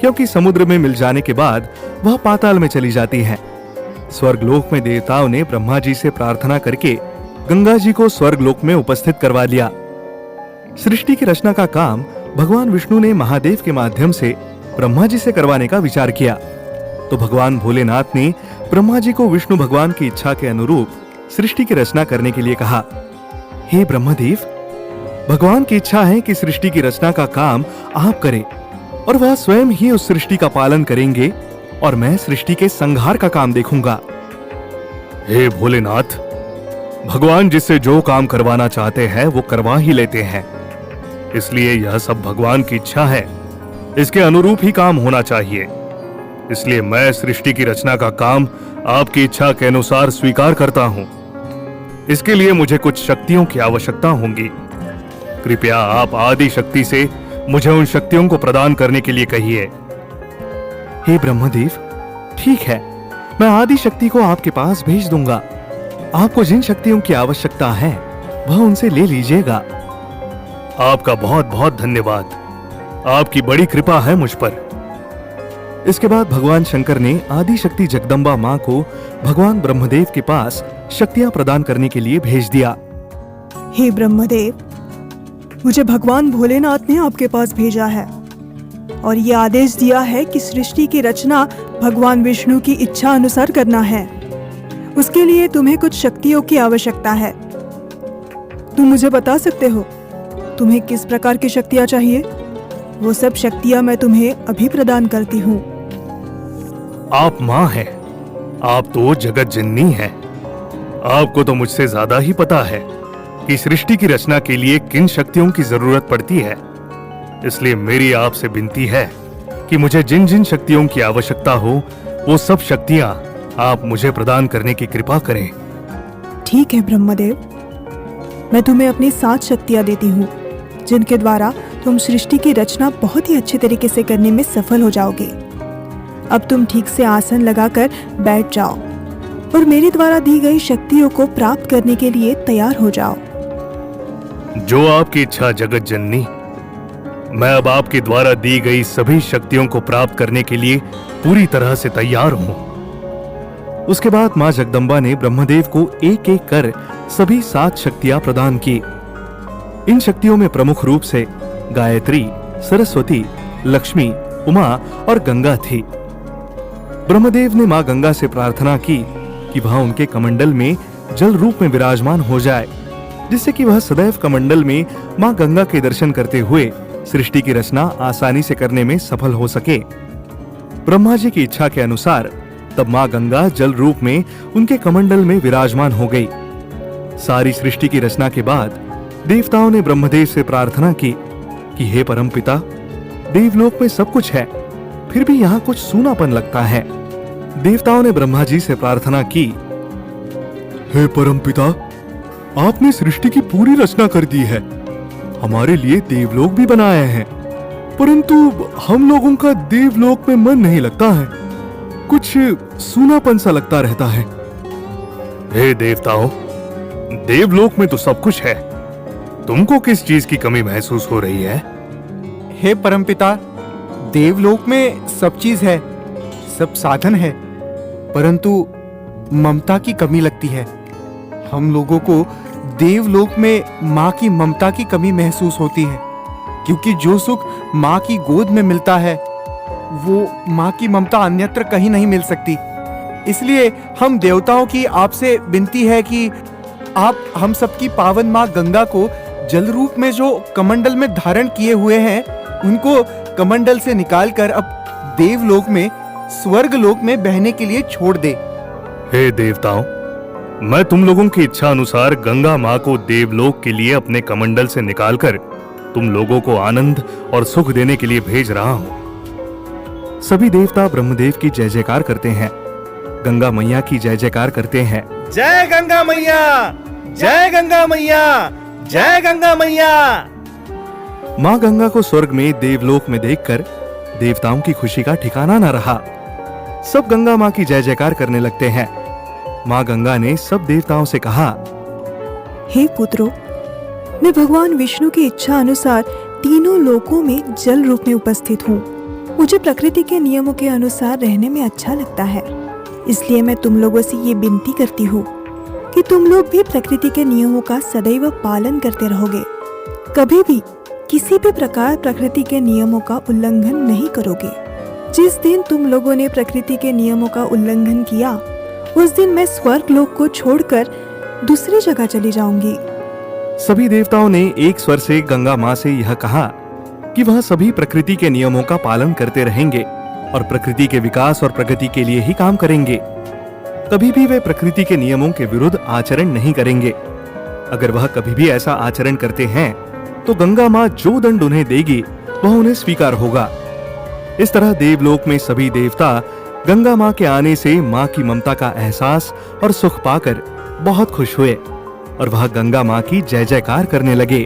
क्योंकि समुद्र में मिल जाने के बाद वह पाताल में चली जाती है। स्वर्ग लोक में देवताओं ने ब्रह्मा जी से प्रार्थना करके गंगा जी को स्वर्ग लोक में उपस्थित करवा लिया। सृष्टि की रचना का काम भगवान विष्णु ने महादेव के माध्यम से ब्रह्मा जी से करवाने का विचार किया, तो भगवान भोलेनाथ ने ब्रह्मा जी को विष्णु भगवान की इच्छा के अनुरूप सृष्टि की रचना करने के लिए कहा, हे ब्रह्मदेव, भगवान की इच्छा है कि सृष्टि की रचना का काम आप करें और वह स्वयं ही उस सृष्टि का पालन करेंगे और मैं सृष्टि के संहार का काम देखूंगा। हे भोलेनाथ, भगवान जिससे जो काम करवाना चाहते हैं वो करवा ही लेते हैं, इसलिए यह सब भगवान की इच्छा है, इसके अनुरूप ही काम होना चाहिए। इसलिए मैं सृष्टि की रचना का काम आपकी इच्छा के अनुसार स्वीकार करता हूं। इसके लिए मुझे कुछ शक्तियों की आवश्यकता होगी। कृपया आप आदि शक्ति से मुझे उन शक्तियों को प्रदान करने के लिए कहिए। हे ब्रह्मदेव, ठीक है, मैं आदि शक्ति को आपके पास भेज दूंगा। आपको जिन शक्तियों की आवश्यकता है वह उनसे ले लीजिएगा। आपका बहुत बहुत धन्यवाद, आपकी बड़ी कृपा है मुझ पर। इसके बाद भगवान शंकर ने आदि शक्ति जगदम्बा मां को भगवान ब्रह्मदेव के पास शक्तियां प्रदान करने के लिए भेज दिया। हे ब्रह्मदेव, मुझे भगवान भोलेनाथ ने आपके पास भेजा है और ये आदेश दिया है कि सृष्टि की रचना भगवान विष्णु की इच्छा अनुसार करना है। उसके लिए तुम्हें कुछ शक्तियों की आवश्यकता है। तुम मुझे बता सकते हो तुम्हें किस प्रकार की शक्तियां चाहिए? वो सब शक्तियां मैं तुम्हें अभी प्रदान करती हूँ। आप मां हैं, आप तो जगत जननी हैं। आपको तो मुझसे ज्यादा ही पता है कि सृष्टि की रचना के लिए किन शक्तियों की जरूरत पड़ती है। इसलिए मेरी आपसे विनती है कि मुझे जिन जिन शक्तियों की आवश्यकता हो वो सब शक्तियां आप मुझे प्रदान करने की कृपा करें। ठीक है ब्रह्मदेव, मैं तुम्हें अपनी 7 शक्तियां देती हूँ जिनके द्वारा तुम सृष्टि की रचना बहुत ही अच्छे तरीके से करने में सफल हो जाओगे। अब तुम ठीक से आसन लगाकर बैठ जाओ और मेरे द्वारा दी गई शक्तियों को प्राप्त करने के लिए तैयार हो जाओ। जो आपकी इच्छा जगत जननी। मैं अब आपके द्वारा दी गई सभी शक्तियों को प्राप्त करने के लिए पूरी तरह से तैयार हूं। उसके बाद मां जगदम्बा ने ब्रह्मदेव को एक एक कर सभी 7 शक्तियां प्रदान की। इन शक्तियों में प्रमुख रूप से गायत्री, सरस्वती, लक्ष्मी, उमा और गंगा थी। ब्रह्मदेव ने मां गंगा से प्रार्थना की कि वह उनके कमंडल में जल रूप में विराजमान हो जाए, जिससे कि वह सदैव कमंडल में मां गंगा के दर्शन करते हुए सृष्टि की रचना आसानी से करने में सफल हो सके। ब्रह्मा जी की इच्छा के अनुसार तब मां गंगा जल रूप में उनके कमंडल में विराजमान हो गई। सारी सृष्टि की रचना के बाद देवताओं ने ब्रह्मदेव से प्रार्थना की कि हे परमपिता, देवलोक में सब कुछ है, फिर भी यहाँ कुछ सूनापन लगता है। देवताओं ने ब्रह्मा जी से प्रार्थना की, हे परमपिता, आपने सृष्टि की पूरी रचना कर दी है, हमारे लिए देवलोक भी बनाया है, परंतु हम लोगों का देवलोक में मन नहीं लगता है, कुछ सूनापन सा लगता रहता है। हे देवताओं, देवलोक में तो सब कुछ है, तुमको किस चीज की कमी महसूस हो रही है? हे परमपिता, देवलोक में सब चीज है, सब साधन है, परंतु ममता की कमी लगती है। हम लोगों को देवलोक में माँ की ममता की कमी महसूस होती है, क्योंकि जो सुख माँ की गोद में मिलता है वो माँ की ममता अन्यत्र कहीं नहीं मिल सकती। इसलिए हम देवताओं की आपसे विनती है कि आप हम सबकी पावन माँ गंगा को जल रूप में जो कमंडल में धारण किए हुए हैं, उनको कमंडल से निकालकर अब देवलोक में, स्वर्ग लोक में बहने के लिए छोड़ दे। हे देवताओं, मैं तुम लोगों की इच्छा अनुसार गंगा माँ को देवलोक के लिए अपने कमंडल से निकालकर तुम लोगों को आनंद और सुख देने के लिए भेज रहा हूं। सभी देवता ब्रह्मदेव की जय जयकार करते हैं, गंगा मैया की जय जयकार करते हैं। जय गंगा मैया, जय गंगा मैया, जय गंगा मैया। माँ गंगा को स्वर्ग में देवलोक में देखकर देवताओं की खुशी का ठिकाना न रहा। सब गंगा माँ की जय जयकार करने लगते हैं। माँ गंगा ने सब देवताओं से कहा, हे पुत्रों, मैं भगवान विष्णु की इच्छा अनुसार तीनों लोकों में जल रूप में उपस्थित हूँ। मुझे प्रकृति के नियमों के अनुसार रहने में अच्छा लगता है, इसलिए मैं तुम लोगों से ये विनती करती हूँ कि तुम लोग भी प्रकृति के नियमों का सदैव पालन करते रहोगे, कभी भी किसी भी प्रकार प्रकृति के नियमों का उल्लंघन नहीं करोगे। जिस दिन तुम लोगों ने प्रकृति के नियमों का उल्लंघन किया, उस दिन मैं स्वर्ग लोक को छोड़कर दूसरी जगह चली जाऊंगी। सभी देवताओं ने एक स्वर से गंगा माँ से यह कहा कि वह सभी प्रकृति के नियमों का पालन करते रहेंगे और प्रकृति के विकास और प्रगति के लिए ही काम करेंगे। कभी भी वे प्रकृति के नियमों के विरुद्ध आचरण नहीं करेंगे। अगर वह कभी भी ऐसा आचरण करते हैं तो गंगा माँ जो दंड उन्हें देगी वह उन्हें स्वीकार होगा। इस तरह देवलोक में सभी देवता गंगा माँ के आने से माँ की ममता का एहसास और सुख पाकर बहुत खुश हुए और वह गंगा माँ की जय जयकार करने लगे।